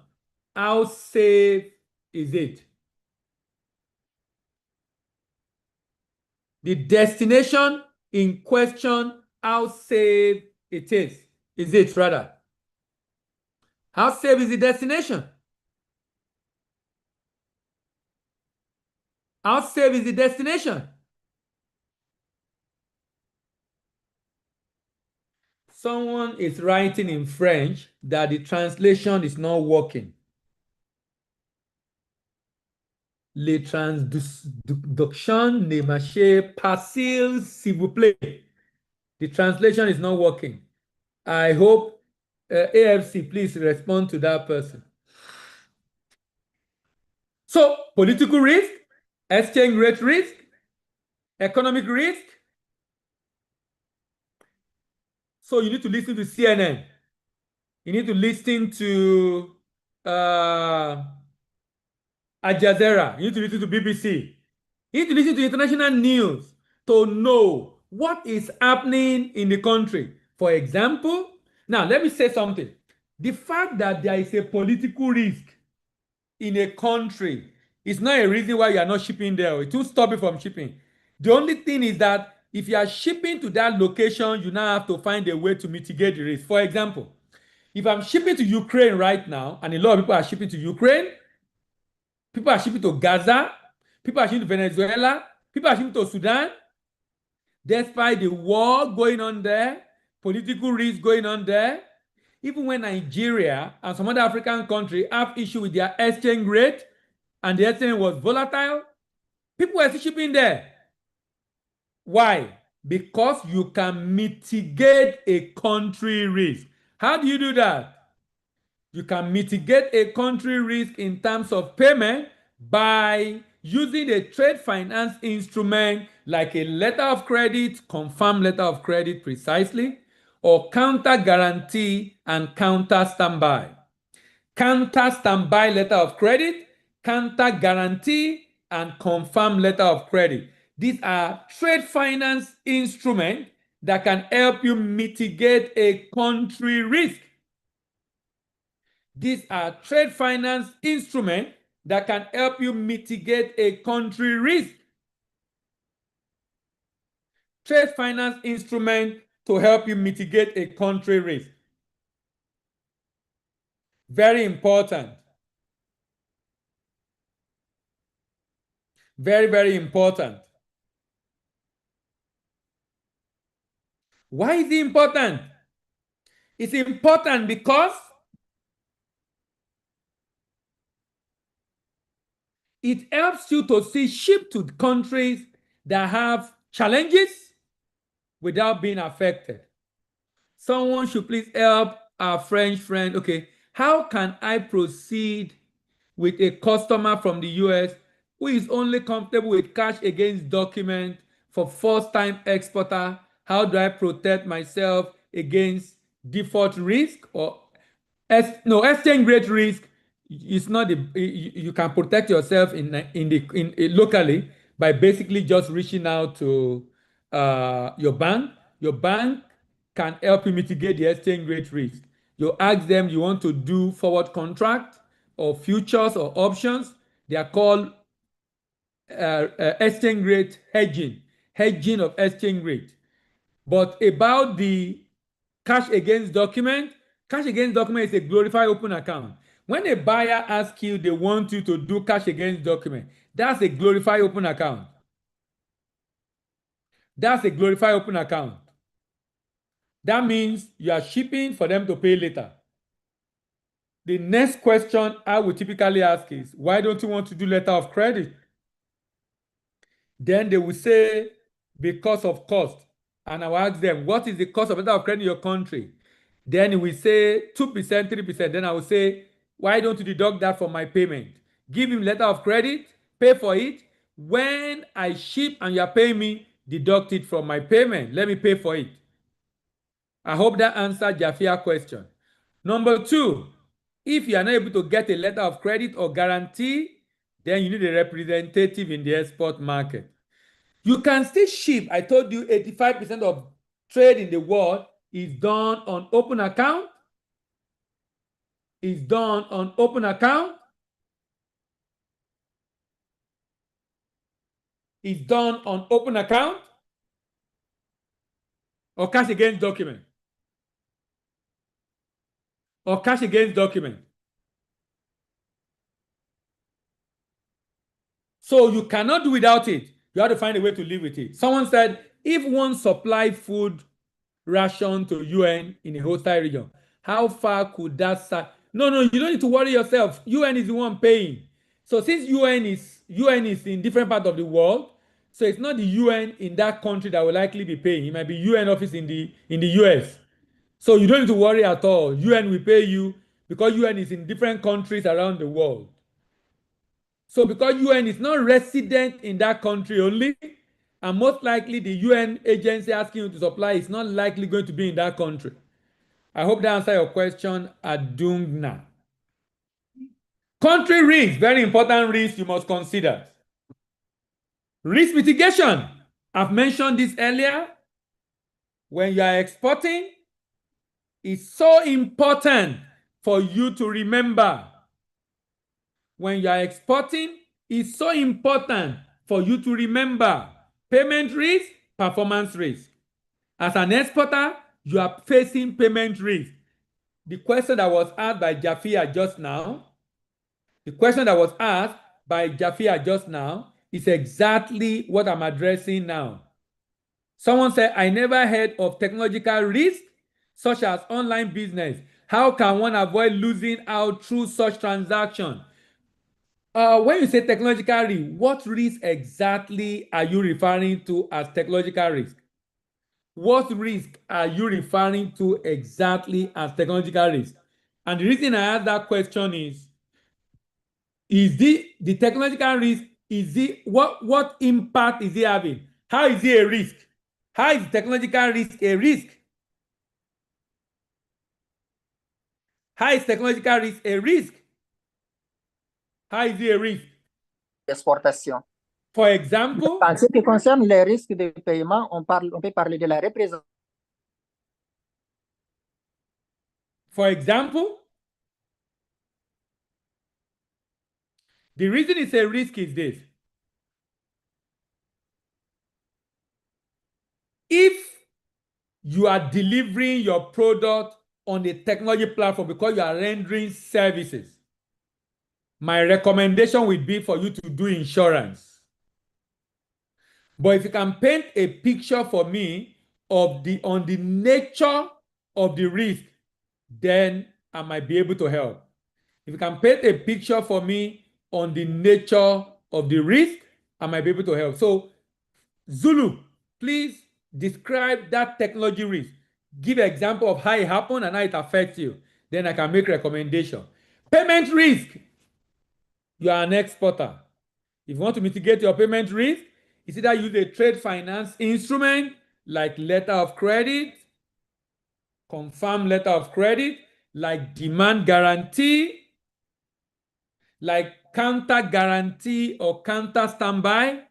how safe is it? The destination in question, how safe it is. Is it rather? How safe is the destination? How safe is the destination? Someone is writing in French that the translation is not working. Les traductions ne marchent pas, s'il vous plaît. The translation is not working. I hope AFC, please respond to that person. So, political risk, exchange rate risk, economic risk. So, you need to listen to CNN. You need to listen to Al Jazeera. You need to listen to BBC. You need to listen to international news to know what is happening in the country. For example, now let me say something. The fact that there is a political risk in a country is not a reason why you are not shipping there. It will stop you from shipping. The only thing is that if you are shipping to that location, you now have to find a way to mitigate the risk. For example, if I'm shipping to Ukraine right now, and a lot of people are shipping to Ukraine, people are shipping to Gaza, people are shipping to Venezuela, people are shipping to Sudan, despite the war going on there, political risk going on there, even when Nigeria and some other African countries have issue with their exchange rate and the exchange was volatile, people were still shipping there. Why? Because you can mitigate a country risk. How do you do that? You can mitigate a country risk in terms of payment by using a trade finance instrument like a letter of credit, confirmed letter of credit precisely, or counter guarantee and counter standby. Counter standby letter of credit, counter guarantee, and confirmed letter of credit. These are trade finance instruments that can help you mitigate a country risk. These are trade finance instruments that can help you mitigate a country risk. Trade finance instrument to help you mitigate a country risk. Very important. Very, very important. Why is it important? It's important because it helps you to see ship to countries that have challenges without being affected. Someone should please help our French friend. Okay, how can I proceed with a customer from the US who is only comfortable with cash against document for first-time exporter? How do I protect myself against default risk or no exchange rate risk? It's not the you can protect yourself in locally by basically just reaching out to your bank. Your bank can help you mitigate the exchange rate risk. You ask them you want to do forward contract or futures or options. They are called exchange rate hedging, hedging of exchange rate. But about the cash against document is a glorified open account. When a buyer asks you they want you to do cash against document, that's a glorified open account. That's a glorified open account. That means you are shipping for them to pay later. The next question I would typically ask is, why don't you want to do letter of credit? Then they will say, because of cost. And I will ask them, what is the cost of letter of credit in your country? Then we say 2%, 3%. Then I will say, why don't you deduct that from my payment? Give him letter of credit, pay for it. When I ship and you are paying me, deduct it from my payment. Let me pay for it. I hope that answered Jafia's question. Number two, if you are not able to get a letter of credit or guarantee, Then you need a representative in the export market. You can still ship. I told you 85% of trade in the world is done on open account. Is done on open account. Is done on open account or cash against document. Or cash against document. So you cannot do without it. You have to find a way to live with it. Someone said, if one supply food ration to UN in a hostile region, how far could that start? No, no, you don't need to worry yourself. UN is the one paying. So since UN is in different parts of the world, so it's not the UN in that country that will likely be paying. It might be UN office in the US. So you don't need to worry at all. UN will pay you because UN is in different countries around the world. So because UN is not resident in that country only, and most likely the UN agency asking you to supply is not likely going to be in that country. I hope that answers your question, Adungna. Country risk, very important risk you must consider. Risk mitigation. I've mentioned this earlier. When you are exporting, it's so important for you to remember. When you are exporting, it's so important for you to remember payment risk, performance risk. As an exporter, you are facing payment risk. The question that was asked by Jafia just now, is exactly what I'm addressing now. Someone said, I never heard of technological risk such as online business. How can one avoid losing out through such transaction? When you say technological risk, what risk exactly are you referring to as technological risk? What risk are you referring to exactly as technological risk? And the reason I ask that question is the technological risk, what impact is it having? How is it a risk? How is technological risk a risk? How is technological risk a risk? How is it a risk? Exportation. For example, En ce qui concerne les risques de paiement, on peut parler de la représentation. For example, the reason it's a risk is this. If you are delivering your product on a technology platform because you are rendering services, my recommendation would be for you to do insurance. But if you can paint a picture for me on the nature of the risk, then I might be able to help. If you can paint a picture for me on the nature of the risk, I might be able to help. So, Zulu, please describe that technology risk. Give an example of how it happened and how it affects you. Then I can make recommendation. Payment risk. You are an exporter. If you want to mitigate your payment risk, it's either use a trade finance instrument like letter of credit, confirmed letter of credit, like demand guarantee, like counter guarantee or counter standby,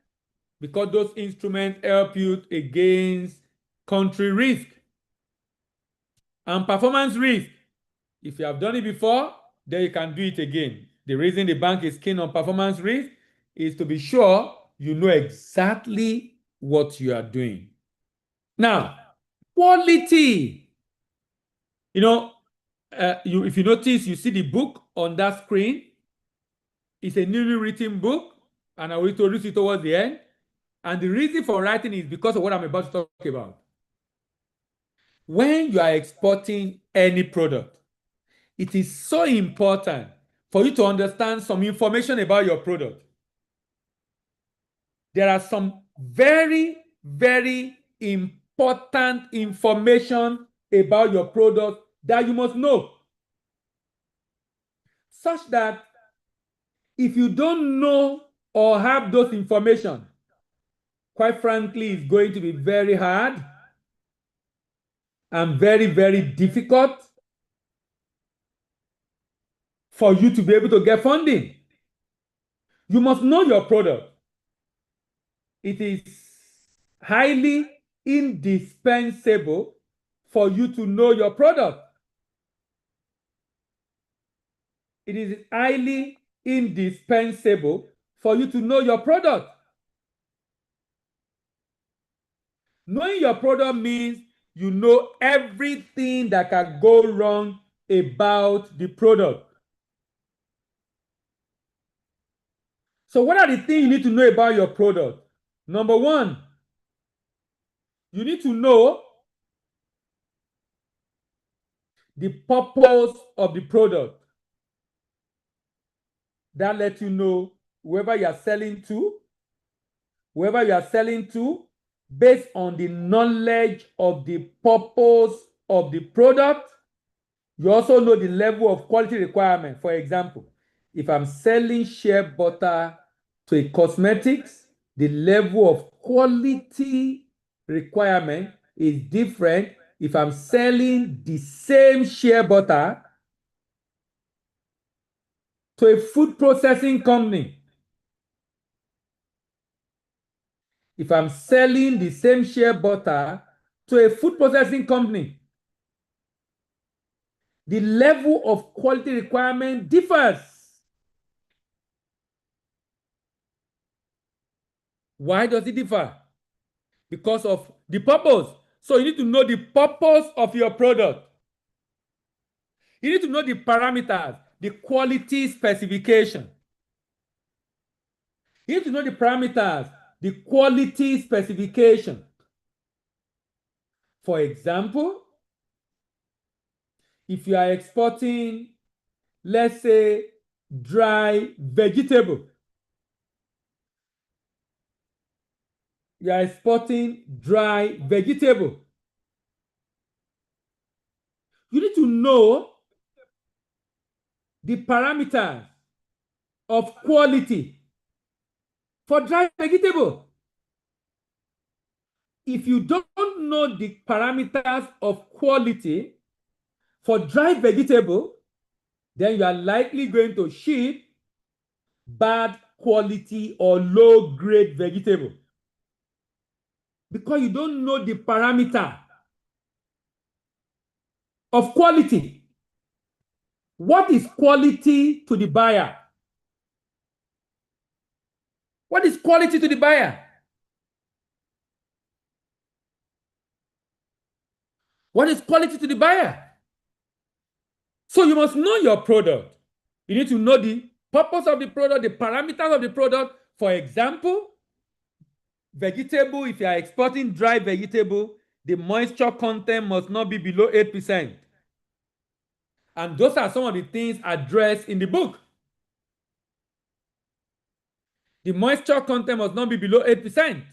because those instruments help you against country risk. And performance risk, if you have done it before, then you can do it again. The reason the bank is keen on performance risk is to be sure you know exactly what you are doing. Now, quality. If you notice, you see the book on that screen. It's a newly written book, and I will introduce it towards the end. And the reason for writing is because of what I'm about to talk about. When you are exporting any product, it is so important for you to understand some information about your product. There are some very, very important information about your product that you must know, such that if you don't know or have those information, quite frankly, it's going to be very hard and very, very difficult for you to be able to get funding. You must know your product. It is highly indispensable for you to know your product. It is highly indispensable for you to know your product. Knowing your product means you know everything that can go wrong about the product. So what are the things you need to know about your product? Number one, you need to know the purpose of the product. That lets you know whoever you are selling to, based on the knowledge of the purpose of the product. You also know the level of quality requirement. For example, if I'm selling shea butter to a cosmetics, the level of quality requirement is different if I'm selling the same shea butter to a food processing company. If I'm selling the same shea butter to a food processing company, the level of quality requirement differs. Why does it differ? Because of the purpose. So you need to know the purpose of your product. You need to know the parameters, the quality specification. You need to know the parameters, the quality specification. For example, if you are exporting, let's say, dry vegetable, you are exporting dry vegetable, you need to know the parameters of quality for dry vegetable. If you don't know the parameters of quality for dry vegetable, then you are likely going to ship bad quality or low grade vegetable because you don't know the parameter of quality. What is quality to the buyer? What is quality to the buyer? What is quality to the buyer? So you must know your product. You need to know the purpose of the product, the parameters of the product. For example, vegetable, if you are exporting dry vegetable, the moisture content must not be below 8%. And those are some of the things addressed in the book. The moisture content must not be below 8%.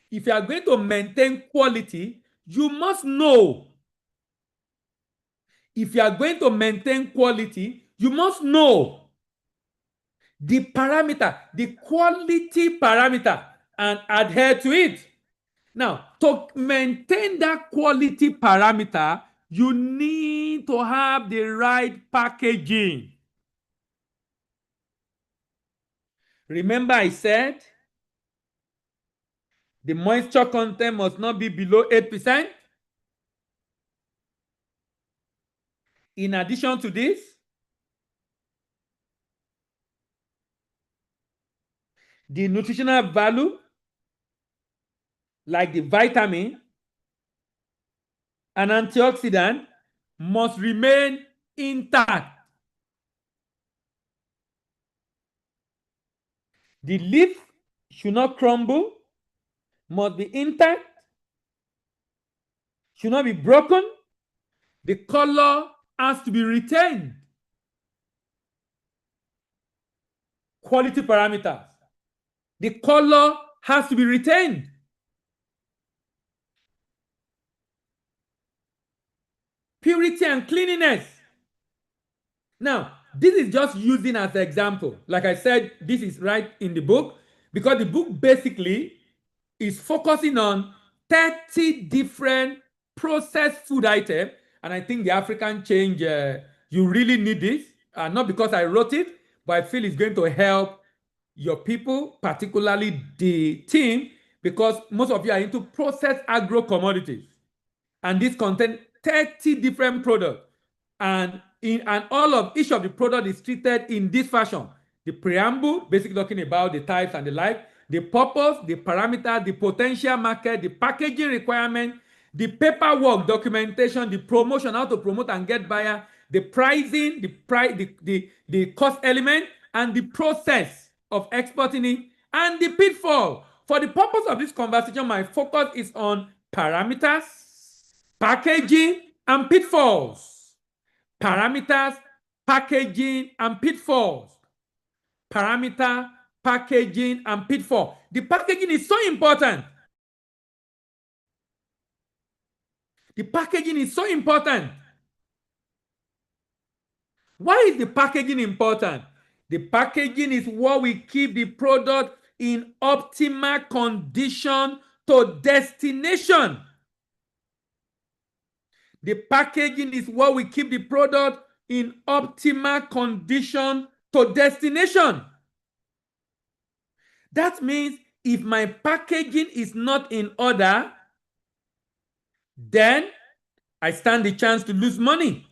If you are going to maintain quality, you must know. If you are going to maintain quality, you must know the parameter, the quality parameter, and adhere to it. Now, to maintain that quality parameter, you need to have the right packaging. Remember I said the moisture content must not be below 8%. In addition to this, the nutritional value, like the vitamin and antioxidant, must remain intact. The leaf should not crumble, must be intact, should not be broken. The color has to be retained. Quality parameters. The color has to be retained. Purity and cleanliness. Now, this is just using as an example. Like I said, this is right in the book because the book basically is focusing on 30 different processed food items. And I think the African change, you really need this. not because I wrote it, but I feel it's going to help your people, particularly the team, because most of you are into processed agro commodities. And this contains 30 different products. And all of each of the product is treated in this fashion. The preamble, basically talking about the types and the like, the purpose, the parameter, the potential market, the packaging requirement, the paperwork, documentation, the promotion, how to promote and get buyer, the pricing, the cost element, and the process of exporting it, and the pitfall. For the purpose of this conversation, my focus is on parameters, packaging, and pitfalls. Parameters, packaging, and pitfalls. Parameter, packaging, and pitfall. The packaging is so important. The packaging is so important. Why is the packaging important? The packaging is what we keep the product in optimal condition to destination. The packaging is what we keep the product in optimal condition to destination. That means if my packaging is not in order, then I stand the chance to lose money.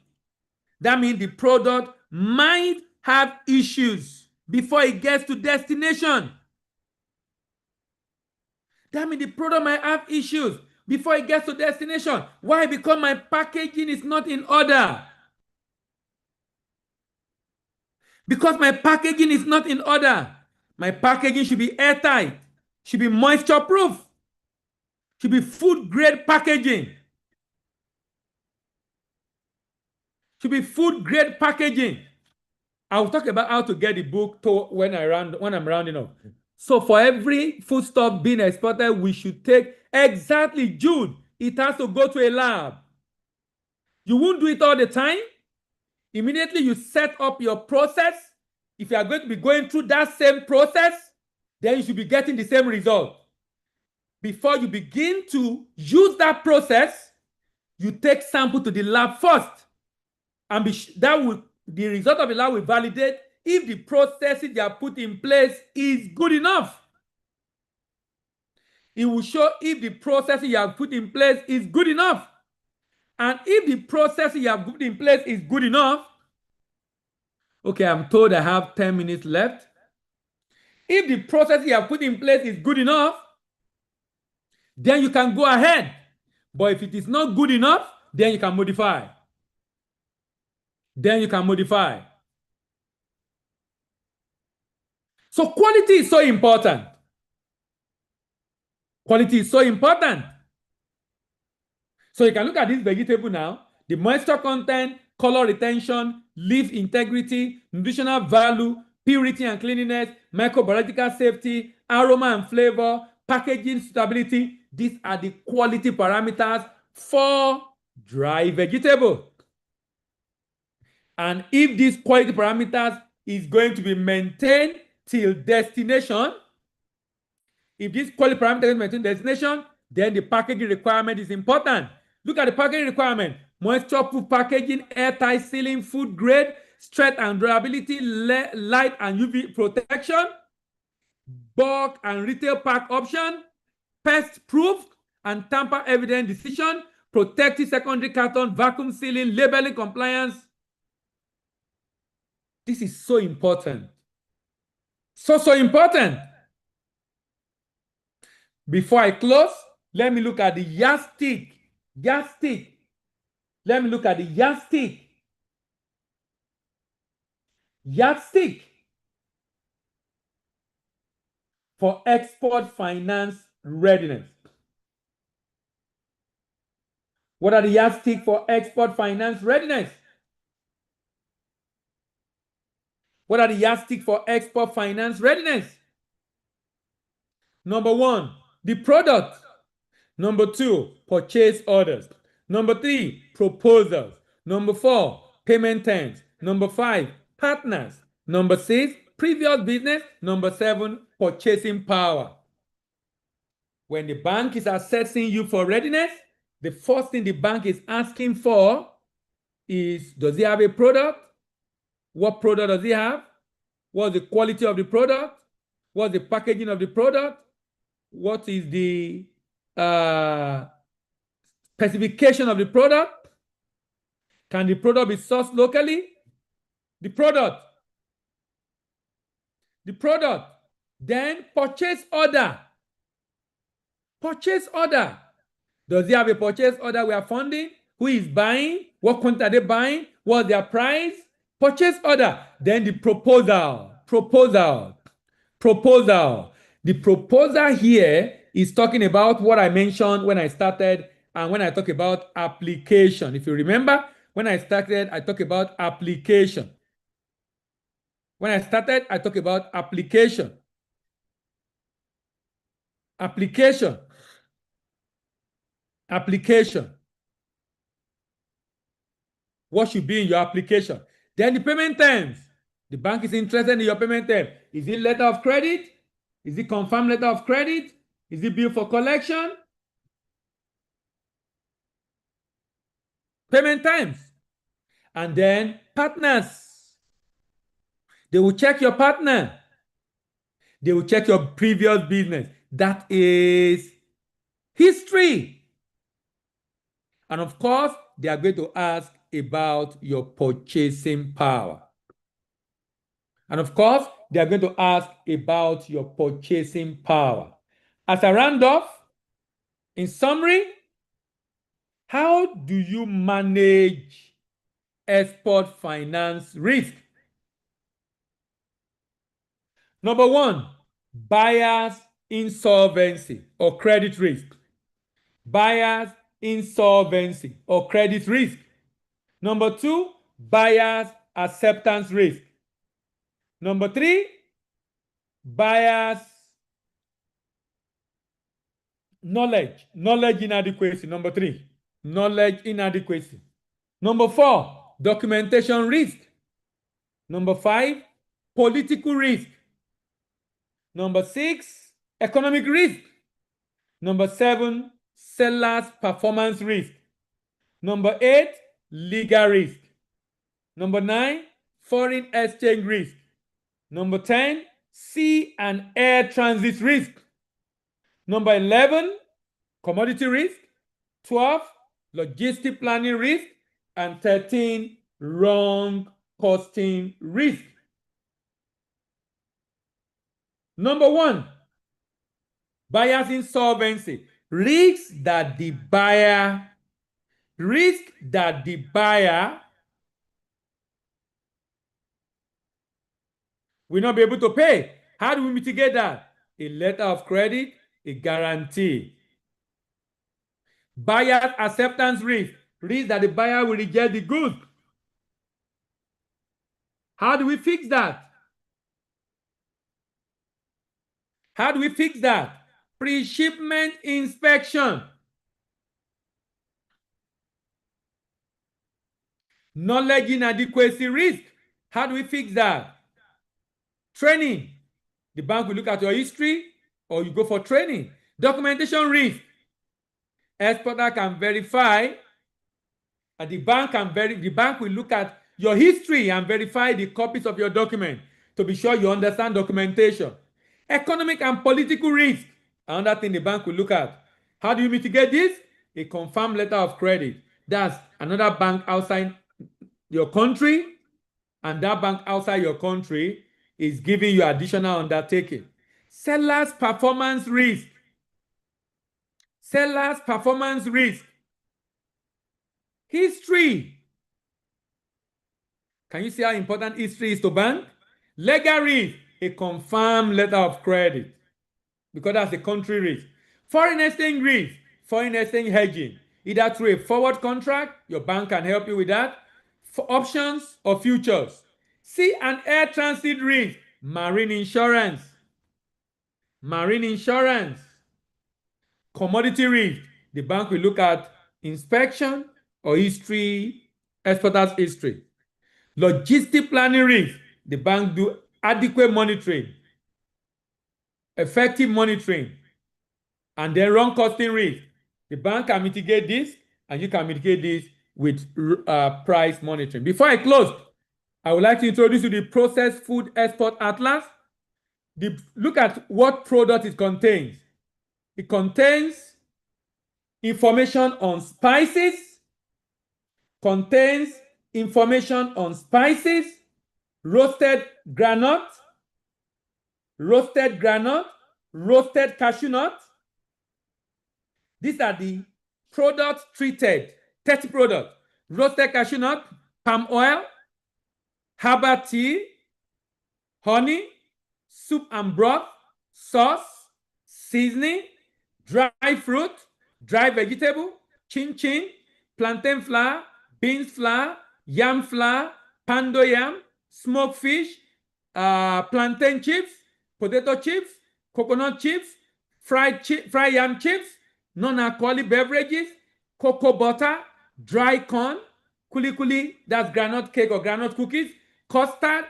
That means the product might have issues before it gets to destination. That means the product might have issues before it gets to destination. Why? Because my packaging is not in order. Because my packaging is not in order. My packaging should be airtight, should be moisture proof, should be food grade packaging. Should be food grade packaging. I'll talk about how to get the book to when I'm rounding up. So for every foodstuff being exported, we should take exactly, Jude, it has to go to a lab. You won't do it all the time. Immediately you set up your process. If you are going to be going through that same process, then you should be getting the same result. Before you begin to use that process, you take sample to the lab first. And the result of the lab will validate if the processes they are put in place is good enough. It will show if the processes you have put in place is good enough. And if the processes you have put in place is good enough, okay, I'm told I have 10 minutes left. If the process you have put in place is good enough, then you can go ahead. But if it is not good enough, then you can modify. Then you can modify. So quality is so important. Quality is so important. So you can look at this vegetable now. The moisture content, color retention, leaf integrity, nutritional value, purity and cleanliness, microbiological safety, aroma and flavor, packaging suitability. These are the quality parameters for dry vegetable. And if these quality parameters is going to be maintained till destination, if this quality parameter is maintained destination, then the packaging requirement is important. Look at the packaging requirement. Moisture-proof packaging, airtight sealing, food grade, strength and durability, light and UV protection, bulk and retail pack option, pest-proof and tamper-evident decision, protective secondary carton, vacuum sealing, labeling compliance. This is so important. So important. Before I close, let me look at the yardstick. Yardstick. Let me look at the yardstick. Yardstick for export finance readiness. What are the yardsticks for export finance readiness? What are the yardsticks for export finance readiness? Number one, the product. Number two, purchase orders. Number three, proposals. Number four, payment terms. Number five, partners. Number six, previous business. Number seven, purchasing power. When the bank is assessing you for readiness, the first thing the bank is asking for is, does he have a product? What product does it have? What's the quality of the product? What's the packaging of the product? What is the specification of the product? Can the product be sourced locally? The product. Then purchase order. Purchase order. Does he have a purchase order we are funding? Who is buying? What quantity are they buying? What's their price? Purchase order. Then the proposal. The proposal here is talking about what I mentioned when I started and when I talk about application. If you remember, when I started, I talked about application. Application. What should be in your application? Then the payment terms. The bank is interested in your payment term. Is it letter of credit? Is it confirmed letter of credit? Is it bill for collection? Payment times. And then partners. They will check your partner. They will check your previous business. That is history. And of course, they are going to ask about your purchasing power. As a round-off, in summary, how do you manage export finance risk? Number one, buyer's insolvency or credit risk. Number two, buyer's acceptance risk. Number three, buyer's knowledge inadequacy. Number four, documentation risk. Number five, political risk. Number six, economic risk. Number seven, seller's performance risk. Number eight, legal risk. Number nine, foreign exchange risk. Number 10, sea and air transit risk. Number 11, commodity risk. 12, logistic planning risk. And 13, wrong costing risk. Number one, buyer's insolvency. Risk that the buyer will not be able to pay. How do we mitigate that? A letter of credit, a guarantee. Buyer's acceptance risk. Risk that the buyer will reject the goods. How do we fix that? Pre-shipment inspection. Knowledge inadequacy risk. How do we fix that? Training. The bank will look at your history or you go for training. Documentation risk. Exporter can verify and the bank will look at your history and verify the copies of your document to be sure you understand documentation. Economic and political risk. Another thing the bank will look at. How do you mitigate this? A confirmed letter of credit. That's another bank outside your country, and that bank outside your country is giving you additional undertaking. Seller's performance risk. History. Can you see how important history is to bank? Legal risk, a confirmed letter of credit, because that's a country risk. Foreign exchange risk, foreign exchange hedging, either through a forward contract, your bank can help you with that, for options or futures. Sea and air transit risk, marine insurance. Commodity risk, the bank will look at inspection or history, exporter's history. Logistic planning risk, the bank do adequate monitoring, effective monitoring, and then wrong costing risk. The bank can mitigate this, and you can mitigate this with price monitoring. Before I close, I would like to introduce you to the Processed Food Export Atlas. Look at what product it contains. It contains information on spices, contains information on spices, roasted granite, roasted cashew nut. These are the products treated, 30 products. Roasted cashew nut, palm oil, herbal tea, honey, soup and broth, sauce, seasoning, dry fruit, dry vegetable, chin chin, plantain flour, beans flour, yam flour, pando yam, smoked fish, plantain chips, potato chips, coconut chips, fried yam chips, non-alcoholic beverages, cocoa butter, dry corn, kuli kuli, that's granite cake or granite cookies, custard,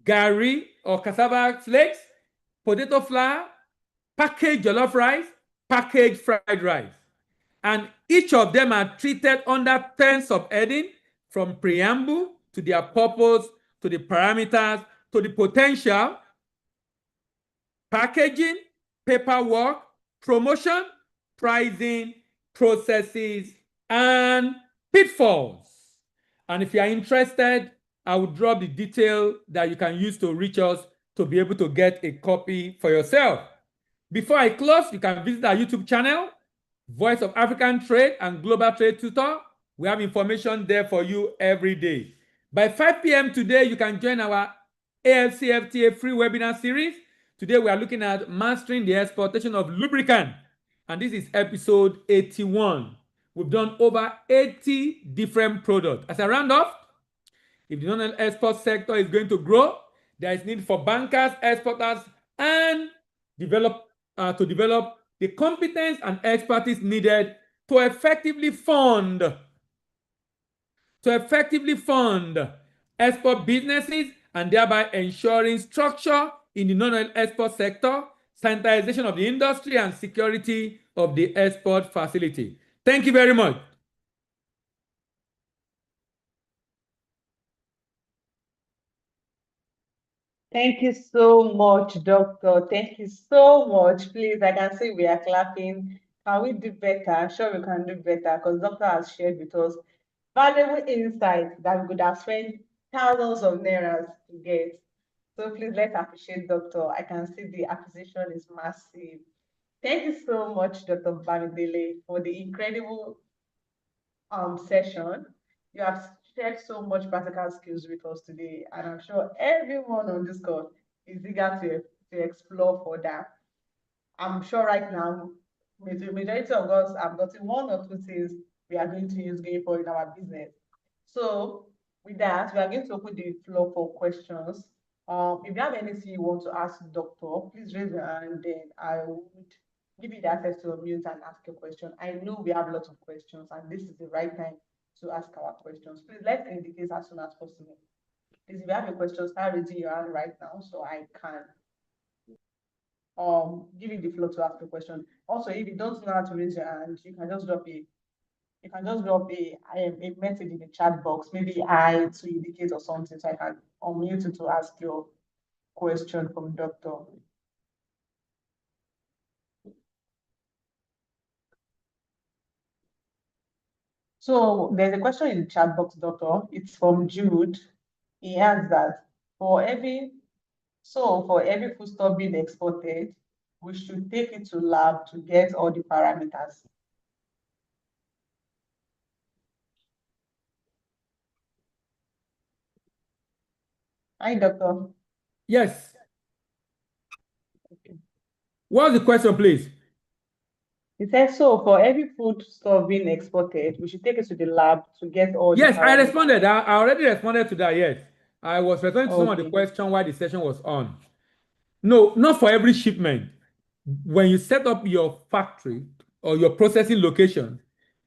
gari or cassava flakes, potato flour, packaged jollof rice, packaged fried rice. And each of them are treated under 10 subheading, from preamble to their purpose, to the parameters, to the potential, packaging, paperwork, promotion, pricing, processes, and pitfalls. And if you are interested, I will drop the detail that you can use to reach us to be able to get a copy for yourself. Before I close, you can visit our YouTube channel, Voice of African Trade and Global Trade Tutor. We have information there for you every day. By 5 p.m. today, you can join our AFCFTA free webinar series. Today, we are looking at mastering the exportation of lubricant, and this is episode 81. We've done over 80 different products. As a roundup, if the non-export sector is going to grow, there is need for bankers, exporters, and develop the competence and expertise needed to effectively fund export businesses, and thereby ensuring structure in the non-export sector, sanitization of the industry, and security of the export facility. Thank you very much. Thank you so much, Doctor. Thank you so much. Please, I can see we are clapping. Can we do better? I'm sure we can do better because Doctor has shared with us valuable insights that we could have spent thousands of nairas to get. So please, let's appreciate Doctor. I can see the acquisition is massive. Thank you so much, Dr. Bamidele, for the incredible session. You have shared so much practical skills with us today, and I'm sure everyone on this call is eager to explore further. I'm sure right now, with the majority of us have gotten one or two things we are going to use going forward in our business. So with that, we are going to open the floor for questions. If you have anything you want to ask the doctor, please raise your hand, then I would give you the access to unmute and ask a question. I know we have lots of questions, and this is the right time to ask our questions. Please let's indicate as soon as possible. Please, if you have a question, start raising your hand right now so I can give you the floor to ask a question. Also, if you don't know how to raise your hand, you can just drop a message in the chat box, maybe I to indicate or something, so I can unmute you to ask your question from Doctor. So there's a question in the chat box, Doctor. It's from Jude. He asks that for every foodstuff being exported, we should take it to lab to get all the parameters. Hi, Doctor. Yes. Okay. What's the question, please? He says, so for every foodstuff being exported, we should take it to the lab to get all the Yes, I parameters. responded. I already responded to that. Yes, I was responding to some of the Okay. question while the session was on. No, not for every shipment. When you set up your factory or your processing location,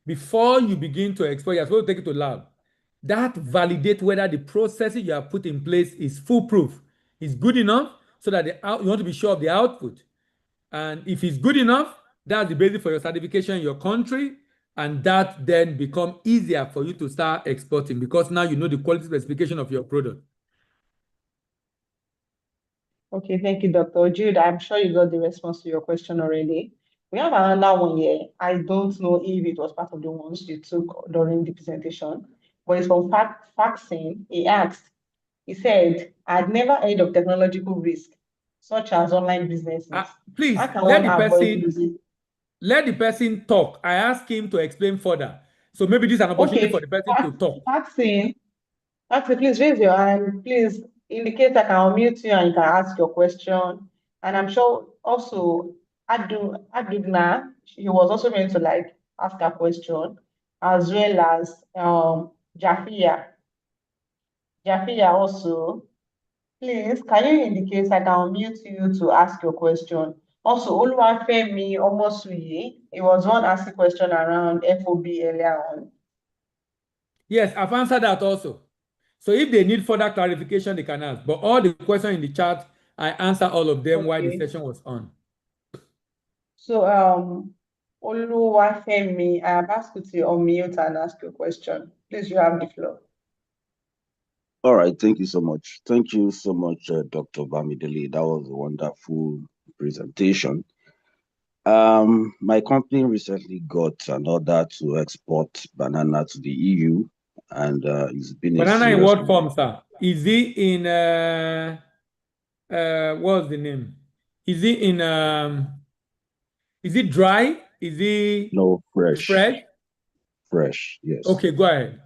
before you begin to export, you're supposed to take it to lab. That validates whether the processing you have put in place is foolproof, is good enough, so that you want to be sure of the output. And if it's good enough, that's the basis for your certification in your country, and that then become easier for you to start exporting, because now you know the quality specification of your product. Okay, thank you, Dr. Jude. I'm sure you got the response to your question already. We have another one here. I don't know if it was part of the ones you took during the presentation, but it's from Faxing. He asked, he said, I'd never heard of technological risk, such as online businesses. Please How can one avoid losing? let the person talk. I asked him to explain further. So maybe this is an opportunity for Okay, the person to talk. Faxing, please raise your hand. Please indicate I can unmute you and you can ask your question. And I'm sure also Adugna, he was also going to like ask a question, as well as Jafia. Jafia also, please, can you indicate I can unmute you to ask your question? Also, Oluwafemi Omosuyi, he was one asking question around FOB earlier on. Yes, I've answered that also. So if they need further clarification, they can ask. But all the questions in the chat, I answer all of them while the Okay. session was on. So, Oluwafemi, I have asked you to unmute and ask your question. Please, you have the floor. All right, thank you so much. Thank you so much, Dr. Bamidele. That was a wonderful presentation. My company recently got an order to export banana to the EU, and it's been a Banana in serious what form, sir? Is it in what's the name? Is it in is it dry? Is it no fresh, fresh? fresh, yes. Okay, go ahead.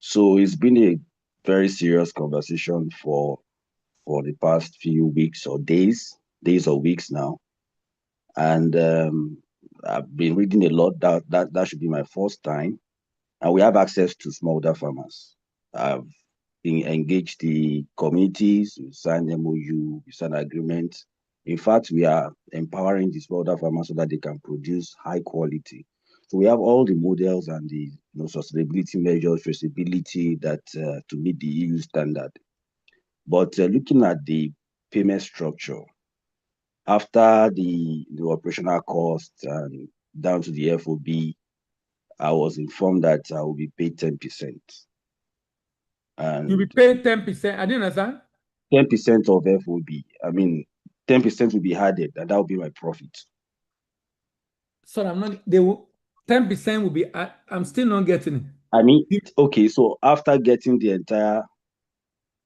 So it's been a very serious conversation for the past few weeks or days or weeks now, and I've been reading a lot. That should be my first time, and we have access to smallholder farmers. I've been engaged the communities, we signed MOU, we signed agreements. In fact, we are empowering the smallholder farmers so that they can produce high quality. So we have all the models and the sustainability measures, traceability that to meet the EU standard. But looking at the payment structure, after the operational costs and down to the FOB, I was informed that I will be paid 10%. You'll be And paid 10%. I didn't understand. 10% of FOB. I mean, 10% will be added, and that will be my profit. So I'm not. They will 10% will be. I'm still not getting it. I mean, okay. So after getting the entire,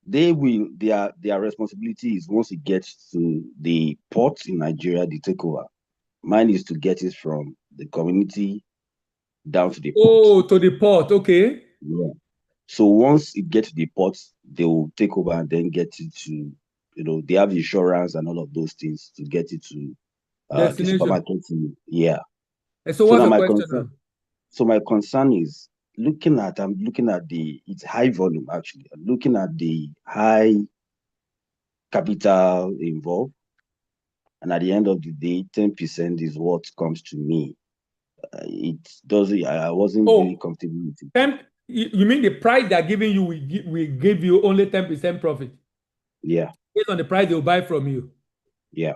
they will their responsibility is once it gets to the port in Nigeria, the takeover. Mine is to get it from the community down to the port. Oh, to the port. Okay. Yeah. So once it gets to the port, they will take over and then get it to, they have insurance and all of those things to get it to the Destination. supermarket. Yeah. And So so what's now the my question concern. now? So my concern is I'm looking at it's high volume actually. I'm looking at the high capital involved, and at the end of the day, 10% is what comes to me. It doesn't. I wasn't really comfortable with it. You mean the price they're giving you will give you only 10% profit? Yeah. Based on the price they'll buy from you. Yeah.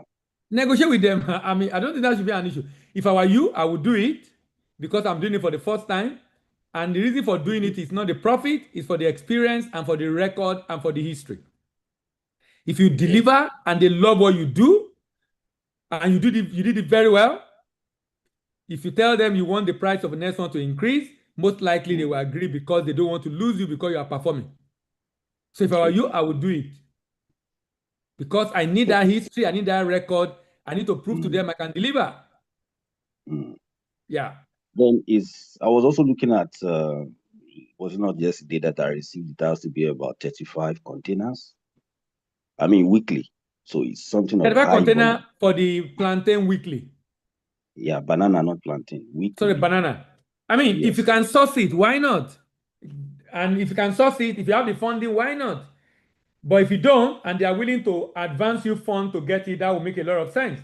Negotiate with them. I mean, I don't think that should be an issue. If I were you, I would do it because I'm doing it for the first time. And the reason for doing it is not the profit, it's for the experience and for the record and for the history. If you deliver and they love what you do, and you did it very well, if you tell them you want the price of the next one to increase, most likely they will agree because they don't want to lose you because you are performing. So if I were you, I would do it. Because I need that history, I need that record, I need to prove to them I can deliver. Yeah. Then I was also looking at was it not yesterday that I received it has to be about 35 containers. I mean weekly. So it's something of 35 high container volume. for the plantain weekly. Yeah, banana, not plantain. Weekly. Sorry, banana. I mean, if you can source it, why not? And if you can source it, if you have the funding, why not? But if you don't, and they are willing to advance you fund to get it, that will make a lot of sense.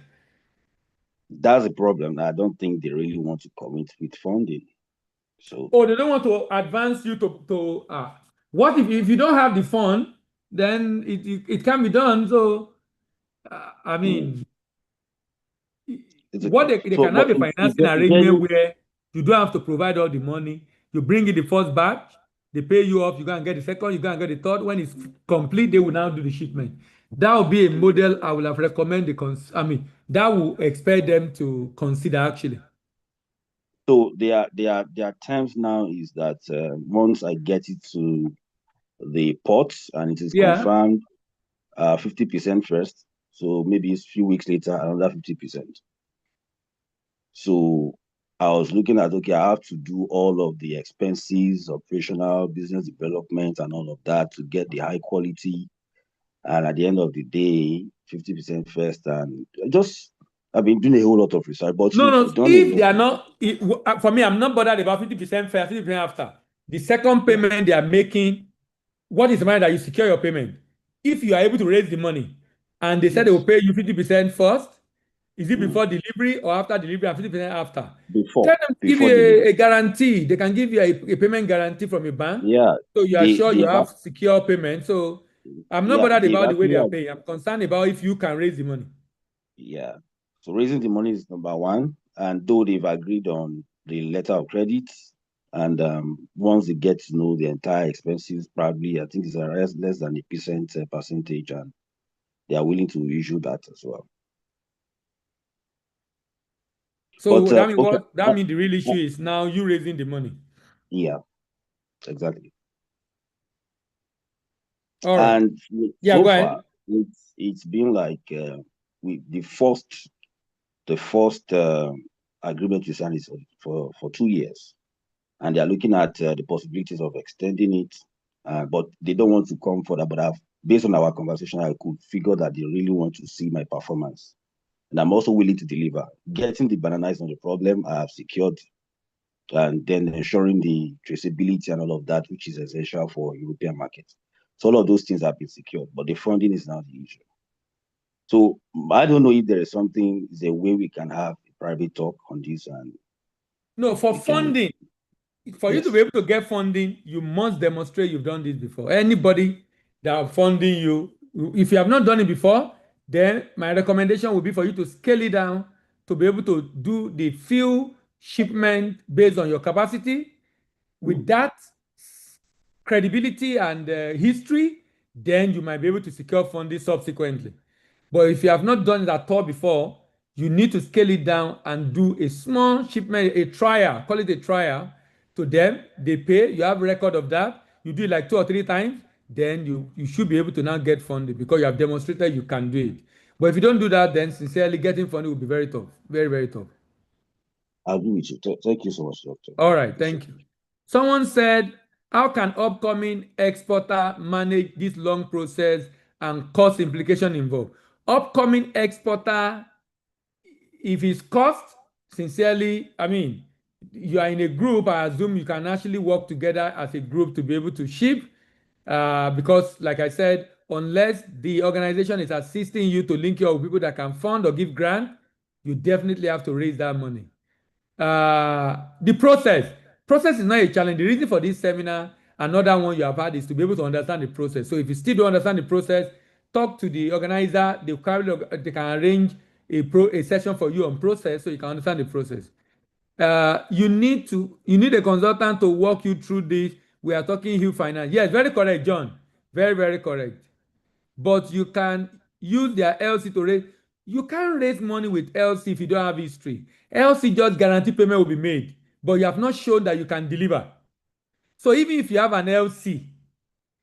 That's a problem. I don't think they really want to commit with funding. So they don't want to advance you to what if you don't have the fund, then it can be done. So I mean, what they can have a financing arrangement where you don't have to provide all the money. You bring in the first batch, they pay you off, you go and get the second, you go and get the third. When it's complete, they will now do the shipment. That would be a model I would have recommended. That will expect them to consider actually. So there are times now is that once I get it to the port and it is Yeah. confirmed 50% first, so maybe it's a few weeks later another 50%. So I was looking at, okay, I have to do all of the expenses, operational, business development, and all of that to get the high quality. And at the end of the day, 50% first, and I've been doing a whole lot of research. But No, you've no. done a If they lot. are not, for me, I'm not bothered about 50% first, 50% after. The second payment they are making, what is the money that you secure your payment? If you are able to raise the money and they said they will Yes. pay you 50% first, is it Mm. before delivery or after delivery and 50% after? Before Tell them to give before you delivery. a guarantee. They can give you a payment guarantee from a bank. Yeah, So you are sure you they've have secure payment. So I'm not yeah, bothered they've about the way they actually are paying. I'm concerned about if you can raise the money. yeah. So raising the money is number one, and though they've agreed on the letter of credit, and once they get to know the entire expenses, probably I think it's less than a percentage, and they are willing to issue that as well. So But that means okay, what? That means the real issue is now you raising the money. yeah, exactly. All right. And Yeah, so go ahead. far, it's been like the first agreement we signed is for 2 years, and they are looking at the possibilities of extending it, but they don't want to come further. But based on our conversation, I could figure that they really want to see my performance, and I'm also willing to deliver. Getting the banana is not a problem. I have secured, and then ensuring the traceability and all of that, which is essential for European markets. So all of those things have been secured, but the funding is now the issue. So I don't know if there is a way we can have a private talk on this, and No, for we can. funding, for you to Yes. be able to get funding, you must demonstrate you've done this before. Anybody that are funding you, if you have not done it before, then my recommendation would be for you to scale it down to be able to do the few shipment based on your capacity. With Mm. that credibility and history, then you might be able to secure funding subsequently. But if you have not done it at all before, you need to scale it down and do a small shipment, a trial, call it a trial to them. They pay, you have record of that. You do it like 2 or 3 times, then you should be able to now get funding because you have demonstrated you can do it. But if you don't do that, then sincerely getting funding will be very tough, very, very tough. I agree with you. Thank you so much, Doctor. All right, Appreciate thank you. it. Someone said, how can upcoming exporter manage this long process and cost implication involved? Upcoming exporter, if it's cost, sincerely, you are in a group, I assume you can actually work together as a group to be able to ship. Because, like I said, unless the organization is assisting you to link you up with people that can fund or give grant, you definitely have to raise that money. The process is not a challenge. The reason for this seminar, another one you have had, is to be able to understand the process. So if you still don't understand the process, talk to the organizer. They can arrange a session for you on process so you can understand the process. You need a consultant to walk you through this. We are talking huge finance. Yes, very correct, John. Very, very correct. But you can use their LC to raise. You can't raise money with LC if you don't have history. LC just guarantee payment will be made, but you have not shown that you can deliver. So even if you have an LC,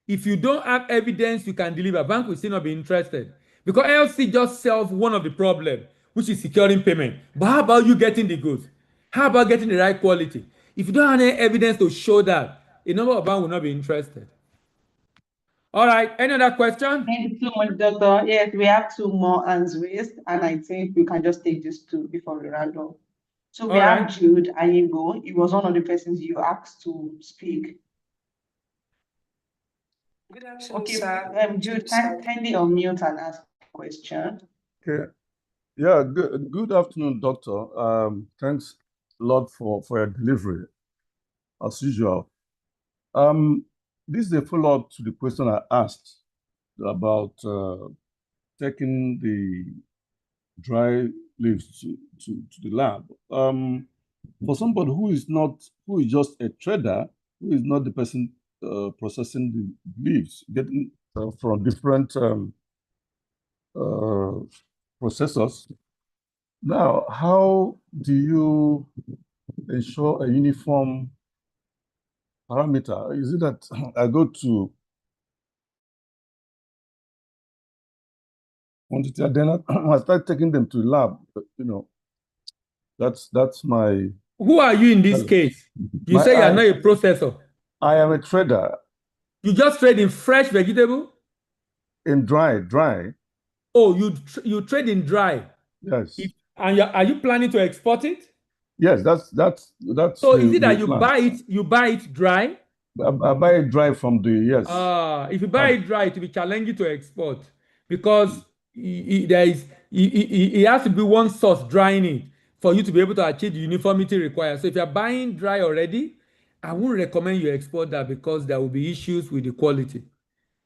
if you don't have evidence you can deliver, bank will still not be interested because LC just solves one of the problems, which is securing payment. But how about you getting the goods? How about getting the right quality? If you don't have any evidence to show that, a number of banks will not be interested. All right, any other question? Thank you so much, Doctor. Yes, we have two more hands raised, and I think we can just take these two before we round up. So we All have right. Jude Ayigo. He was one of the persons you asked to speak. Good afternoon, Okay, sir. Jude, kindly unmute and ask a question. Okay. Yeah, good afternoon, Doctor. Thanks a lot for your delivery, as usual. This is a follow-up to the question I asked about taking the dry leaves to the lab. For somebody who is just a trader, who is not the person processing the leaves, getting from different processors. Now, how do you ensure a uniform parameter? Is it that I go to quantity and then I start taking them to lab? That's my. Who are you in this case? You say you are not a processor. I am a trader. You just trade in fresh vegetable? In dry. Oh, you trade in dry. Yes. And are you planning to export it? Yes, that's So is it that you buy it dry? I buy it dry from the yes. If you buy it dry, it will be challenging to export because it has to be one source drying it for you to be able to achieve the uniformity required. So if you're buying dry already, I wouldn't recommend you export that because there will be issues with the quality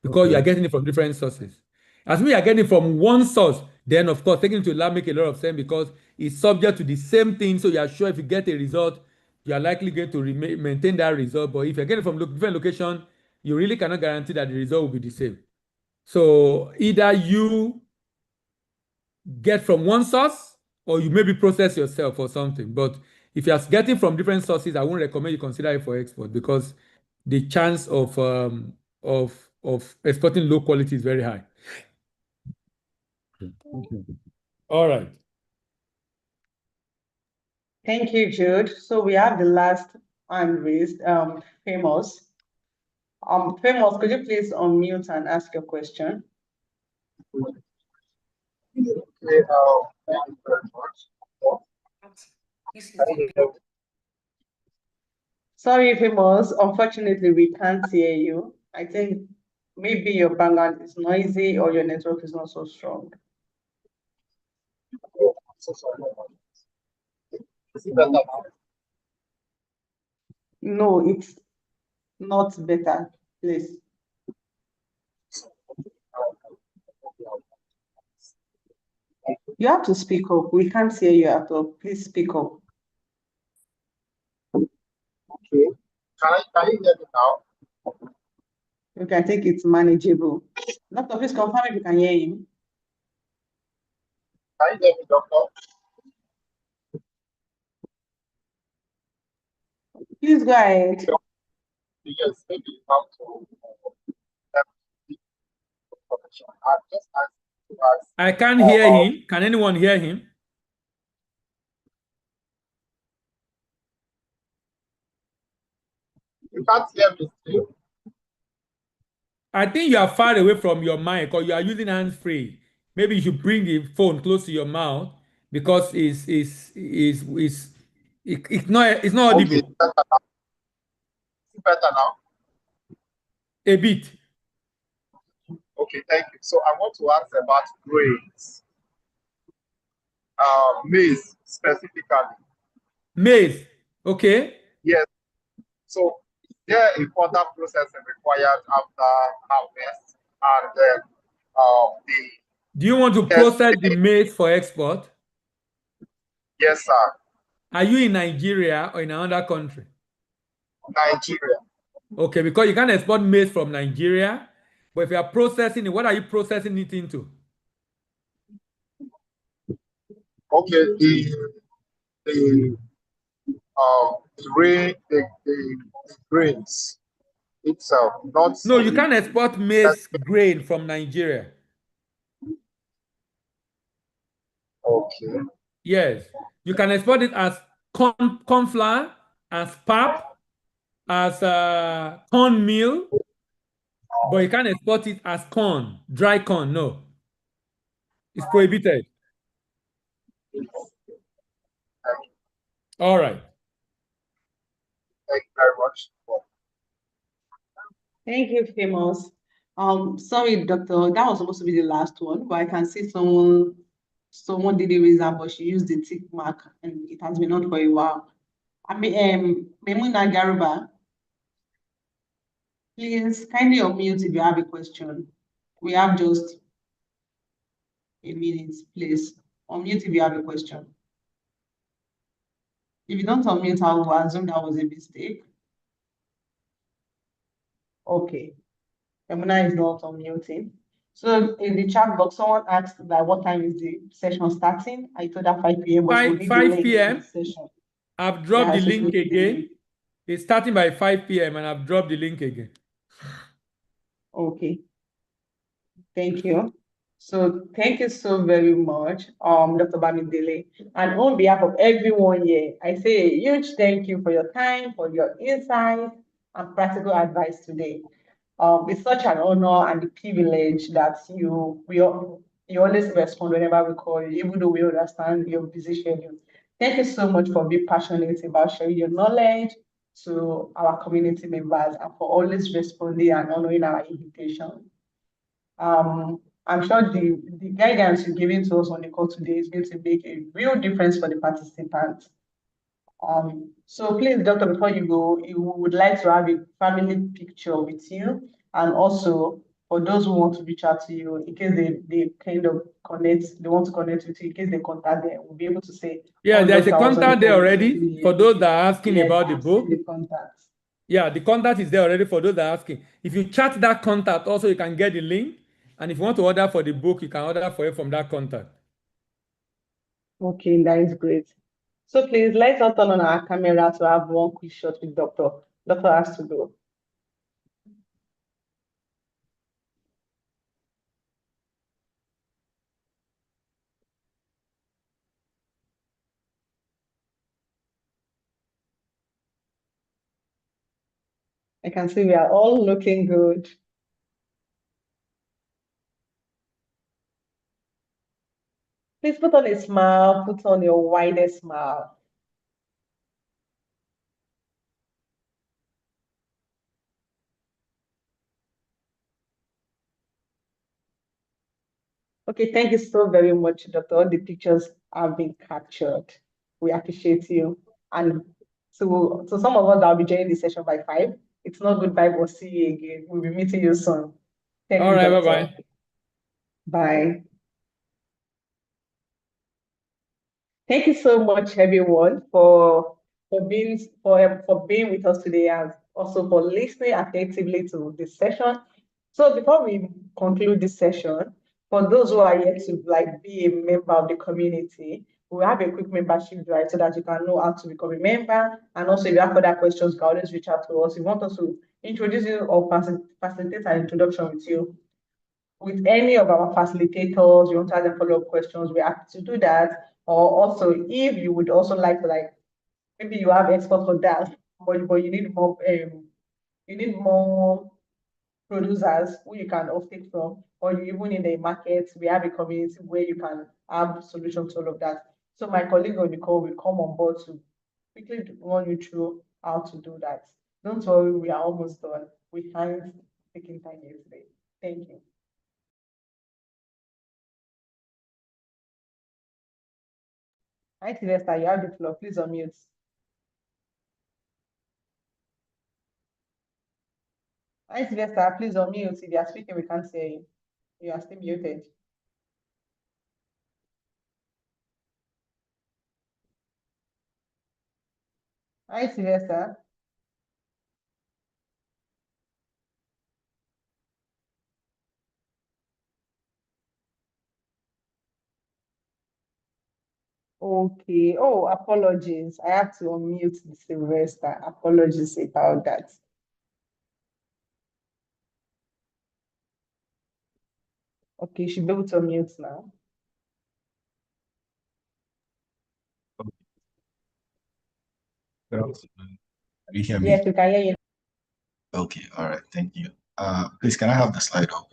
because you are getting it from different sources. As we are getting it from one source, then of course taking it to lab make a lot of sense because it's subject to the same thing. So you are sure if you get a result, you are likely going to maintain that result. But if you're getting from different location, you really cannot guarantee that the result will be the same. So either you get from one source or you maybe process yourself or something. But if you're getting from different sources, I wouldn't recommend you consider it for export because the chance of exporting low quality is very high. Thank you. All right. Thank you, Jude. So we have the last hand raised, Famous. Famous, could you please unmute and ask your question? Okay, thank you very much. Sorry, Famous. Unfortunately, we can't hear you. I think maybe your background is noisy or your network is not so strong. So sorry. Is it better now? No, it's not better, please. You have to speak up. We can't hear you at all. Please speak up. Okay. Can you hear me now? Okay, I think it's manageable. Doctor, please confirm if you can hear him. Can you hear me, doctor? Please go ahead. Yes, maybe you have to I just asked to ask. I can't hear him. Can anyone hear him? You can't hear me still. I think you are far away from your mic or you are using hands-free. Maybe you should bring the phone close to your mouth because it's not audible. Okay, better now. Is it better now? A bit. Okay, thank you. So I want to ask about grains. Maize specifically. Maize. Okay. Yes. So is there a further processing required after harvest and then the Do you want to process the maize for export? Yes, sir. Are you in Nigeria or in another country? Nigeria. Okay, because you can't export maize from Nigeria, but if you are processing it, what are you processing it into? Okay, the grains itself, not No, you can't export maize grain from Nigeria. Okay. Yes, you can export it as corn flour, as pap, as corn meal, but you can't export it as corn, dry corn. No, it's prohibited. All right. Thank you very much. Thank you, Famous. Sorry, Doctor, that was supposed to be the last one, but I can see someone did a raise hand, but she used the tick mark and it has been on for a while. I mean, Memuna Garuba, please kindly unmute if you have a question. We have just a minute, please. Unmute if you have a question. If you don't unmute, I will assume that was a mistake. Okay. Memuna is not unmuting. So in the chat box, someone asked that what time is the session starting? I told her 5 p.m., but she will need the 5 link to p.m. the session. I've dropped Yeah, the so she will link need the again. link. It's starting by 5 p.m. and I've dropped the link again. Okay. Thank you. So thank you so very much, Dr. Bamidele. And on behalf of everyone here, I say a huge thank you for your time, for your insights and practical advice today. It's such an honor and a privilege that you always respond whenever we call you, even though we understand your busy schedule. Thank you so much for being passionate about sharing your knowledge to our community members and for always responding and honoring our invitation. I'm sure the guidance you're giving to us on the call today is going to make a real difference for the participants. So please, doctor, before you go, you would like to have a family picture with you, and also for those who want to reach out to you, in case they kind of connect, they want to connect with you, in case they contact them, we'll be able to say, Yeah, oh, there's a doctor was on the contact there call already recently. for those that are asking Yes, about the I've seen book. the contacts. Yeah, the contact is there already for those that are asking. If you chat that contact, also you can get the link. And if you want to order for the book, you can order for it from that contact. Okay, that is great. So please, let's not turn on our camera to have one quick shot with doctor. Doctor has to go. I can see we are all looking good. Please put on a smile, put on your widest smile. Okay, thank you so very much, Doctor. All the pictures have been captured. We appreciate you. And so some of us that will be joining the session by 5, it's not goodbye, we'll see you again. We'll be meeting you soon. Thank All you, right, Doctor. bye-bye. Bye. Thank you so much, everyone, for being with us today and also for listening attentively to this session. So before we conclude this session, for those who are yet to be a member of the community, we have a quick membership drive so that you can know how to become a member. And also, if you have further questions, you can always reach out to us. If you want us to introduce you or facilitate an introduction with you, with any of our facilitators, you want to ask them follow-up questions, we're happy to do that. Or also, if you would also like to maybe you have experts for that, but you need more producers who you can offtake from, or you even in the market, we have a community where you can have solutions to all of that. So my colleague on the call will come on board to quickly run you through how to do that. Don't worry, we are almost done. We haven't taken time here today. Thank you. Hi, Sylvester, you have the floor. Please unmute. Hi, Sylvester, please unmute. If you are speaking, we can't hear you. You are still muted. Hi, Sylvester. Okay. Oh, apologies. I have to unmute the Sylvester. Apologies about that. Okay, you should be able to unmute now. Good afternoon. Can you hear me? Yes, we can hear you. Okay, all right, thank you. Please, can I have the slide up?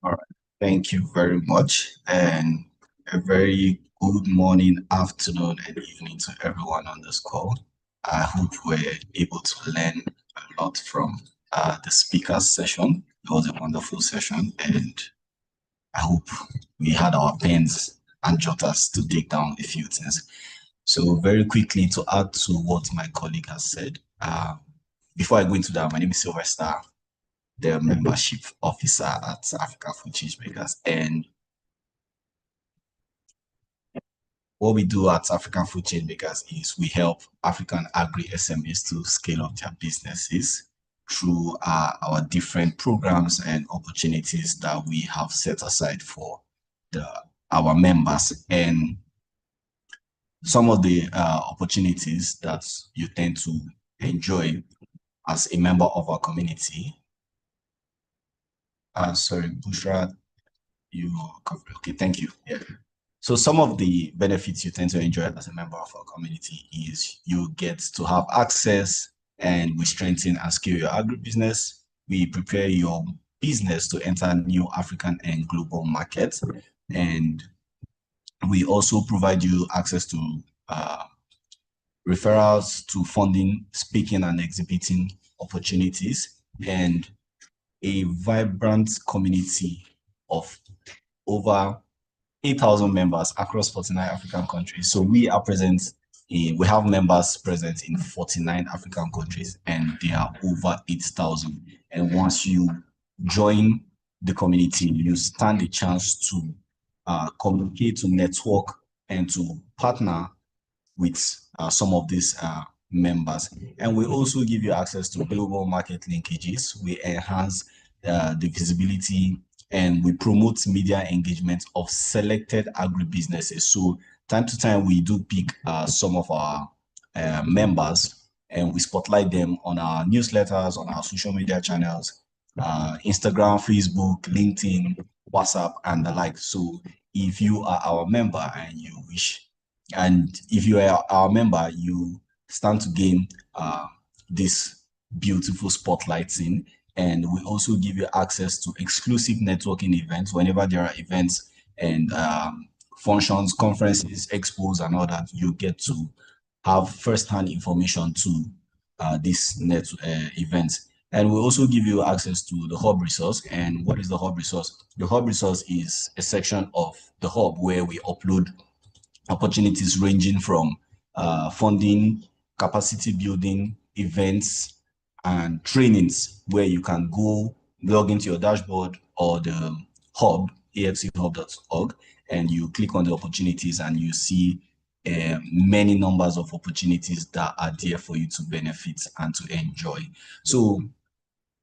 All right, thank you very much, and a very good morning, afternoon, and evening to everyone on this call. I hope we're able to learn a lot from the speaker's session. It was a wonderful session, and I hope we had our pens and jotters to take down a few things. So very quickly to add to what my colleague has said, before I go into that, my name is Sylvester. the membership officer at Africa Food Changemakers. And what we do at African Food Changemakers is we help African agri SMEs to scale up their businesses through our different programs and opportunities that we have set aside for our members. And some of the opportunities that you tend to enjoy as a member of our community. Sorry, Bushra, you covered. Okay, thank you. Yeah. So some of the benefits you tend to enjoy as a member of our community is you get to have access, and we strengthen and scale your agribusiness. We prepare your business to enter new African and global markets. And we also provide you access to referrals to funding, speaking and exhibiting opportunities, and a vibrant community of over 8,000 members across 49 African countries. So we have members present in 49 African countries, and they are over 8,000. And once you join the community, you stand a chance to communicate, to network, and to partner with some of these members. And we also give you access to global market linkages. We enhance the visibility, and we promote media engagement of selected agribusinesses. So time to time, we do pick some of our members, and we spotlight them on our newsletters, on our social media channels, Instagram, Facebook, LinkedIn, WhatsApp, and the like. So if you are our member and you wish, and if you are our member, you stand to gain this beautiful spotlighting. And we also give you access to exclusive networking events whenever there are events and functions, conferences, expos, and all that. You get to have first-hand information to these events. And we also give you access to the Hub resource. And what is the Hub resource? The Hub resource is a section of the Hub where we upload opportunities ranging from funding, capacity building, events, and trainings, where you can go log into your dashboard or the hub, afchub.org, and you click on the opportunities and you see many numbers of opportunities that are there for you to benefit and to enjoy. So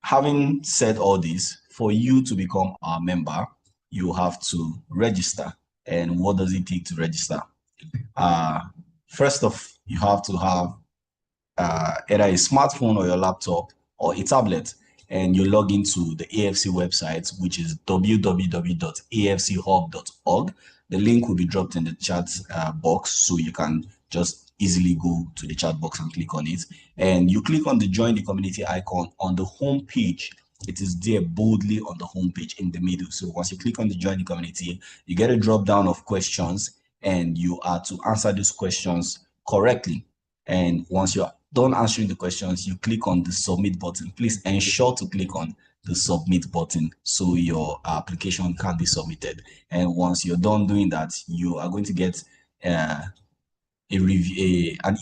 having said all this, for you to become our member, you have to register. And what does it take to register? First off, you have to have either a smartphone or your laptop or a tablet, and you log into the AFC website, which is www.afchub.org. The link will be dropped in the chat box, so you can just easily go to the chat box and click on it. And you click on the join the community icon on the home page. It is there boldly on the home page in the middle. So once you click on the join the community, you get a drop down of questions, and you are to answer these questions correctly. And once you're done answering the questions, you click on the submit button. Please ensure to click on the submit button so your application can be submitted. And once you're done doing that, you are going to get an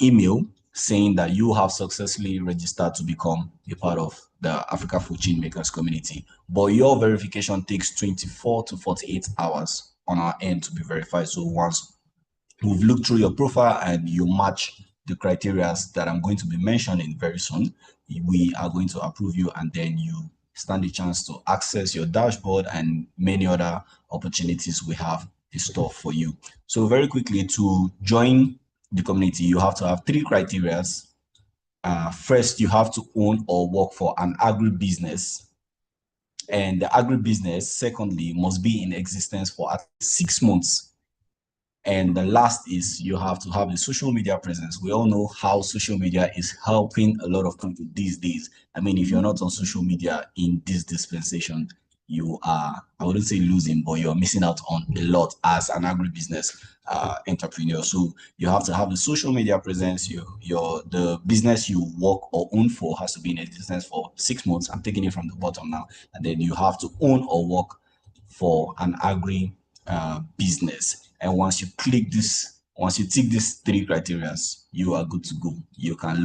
email saying that you have successfully registered to become a part of the Africa Food Changemakers community. But your verification takes 24 to 48 hours on our end to be verified. So once we've looked through your profile and you match the criteria that I'm going to be mentioning very soon, we are going to approve you, and then you stand a chance to access your dashboard and many other opportunities we have in store for you. So very quickly, to join the community, you have to have 3 criteria. First, you have to own or work for an agribusiness. And the agribusiness, secondly, must be in existence for at least 6 months. And the last is you have to have a social media presence. We all know how social media is helping a lot of people these days. I mean, if you're not on social media in this dispensation, you are, I wouldn't say losing, but you're missing out on a lot as an agribusiness entrepreneur. So you have to have the social media presence. The business you work or own for has to be in existence for 6 months. I'm taking it from the bottom now. And then you have to own or work for an agri business. And once you tick these 3 criteria, you are good to go. You can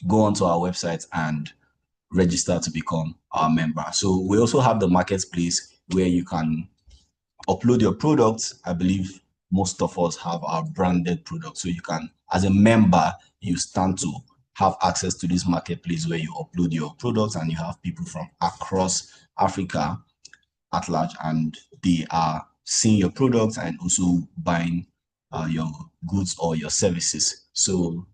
go onto our website and register to become our member. So we also have the marketplace where you can upload your products. I believe most of us have our branded products. So you can, as a member, you stand to have access to this marketplace where you upload your products and you have people from across Africa at large, and they are seeing your products and also buying your goods or your services. So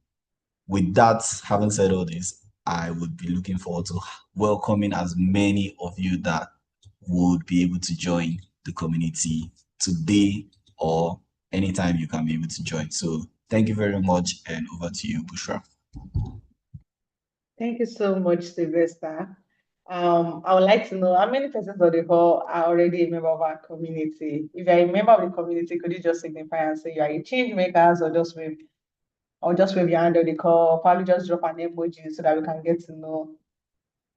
with that, having said all this, I would be looking forward to welcoming as many of you that would be able to join the community today or anytime you can be able to join. So thank you very much, and over to you, Bushra. Thank you so much, Sylvester. I would like to know how many persons on the call are already a member of our community. If you're a member of the community, could you just signify and say you are a change makers, or just wave your hand on the call, probably just drop an emoji so that we can get to know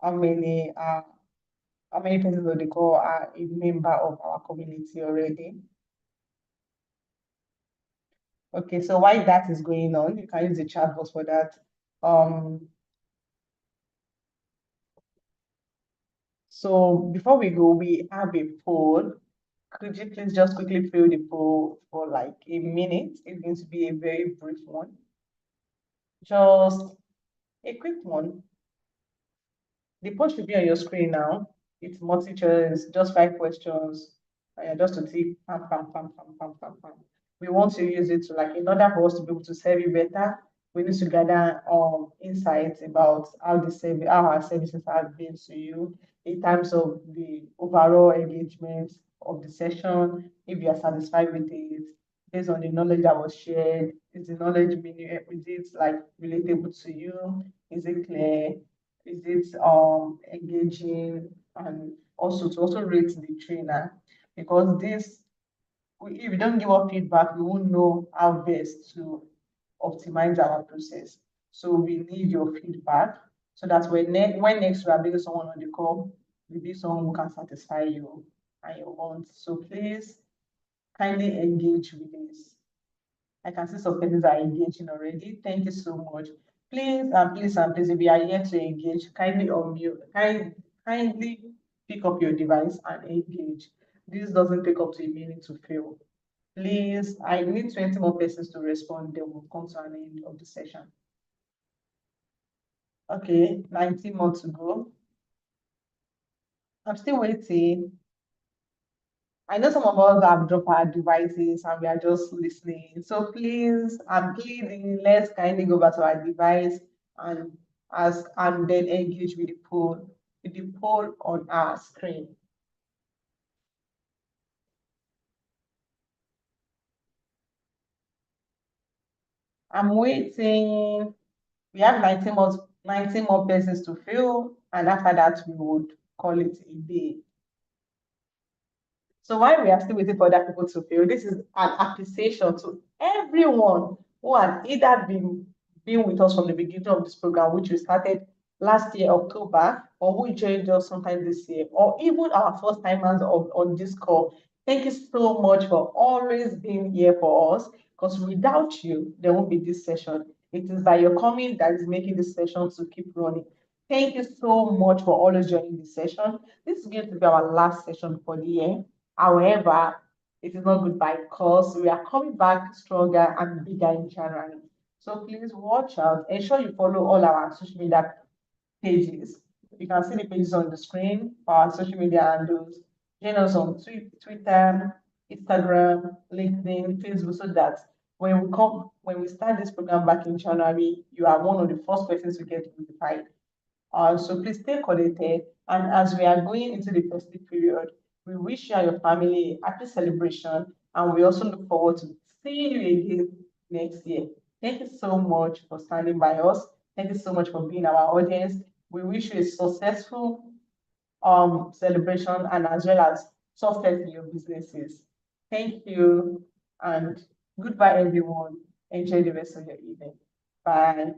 how many persons on the call are a member of our community already. Okay, so while that is going on, you can use the chat box for that. So before we go, we have a poll. Could you please just quickly fill the poll for like a minute? It's going to be a very brief one. Just a quick one. The poll should be on your screen now. It's multi-choice, just 5 questions. Just to tick, pam, pam, pam, pam, pam, pam, pam. We want to use it to, like, in order for us to be able to serve you better, we need to gather insights about how our services have been to you in terms of the overall engagement of the session, if you are satisfied with it, based on the knowledge that was shared. Is the knowledge is it like relatable to you? Is it clear? Is it engaging? And also to also rate the trainer, because if we don't give up feedback, we won't know how best to optimize our process. So we need your feedback so that when next we are bringing someone on the call, we be someone who can satisfy you and your wants. So please kindly engage with this. I can see some persons are engaging already. Thank you so much. Please and please and please, if you are here to engage, kindly unmute, kindly pick up your device and engage. This doesn't take up to a minute to fill. Please, I need 20 more persons to respond. Then we'll come to an end of the session. Okay, 19 more to go. I'm still waiting. I know some of us have dropped our devices and we are just listening. So please, I'm pleading, let's kindly go back to our device and ask and then engage with the poll on our screen. I'm waiting. We have 19 more persons to fill, and after that, we would call it a day. So while we are still waiting for other people to fill, this is an appreciation to everyone who has either been with us from the beginning of this program, which we started last year, October, or who joined us sometime this year, or even our first timers on this call. Thank you so much for always being here for us, because without you, there won't be this session. It is by your coming that is making this session to keep running. Thank you so much for always joining this session. This is going to be our last session for the year. However, it is not goodbye, because we are coming back stronger and bigger in January. So please watch out. Ensure you follow all our social media pages. You can see the pages on the screen, our social media handles. Join us on Twitter, Instagram, LinkedIn, Facebook, so that when we start this program back in January, you are one of the first persons to get notified. So please stay connected. And as we are going into the festive period, we wish you and your family a happy celebration. And we also look forward to seeing you again next year. Thank you so much for standing by us. Thank you so much for being our audience. We wish you a successful celebration and as well as success in your businesses. Thank you and goodbye, everyone. Enjoy the rest of your evening. Bye.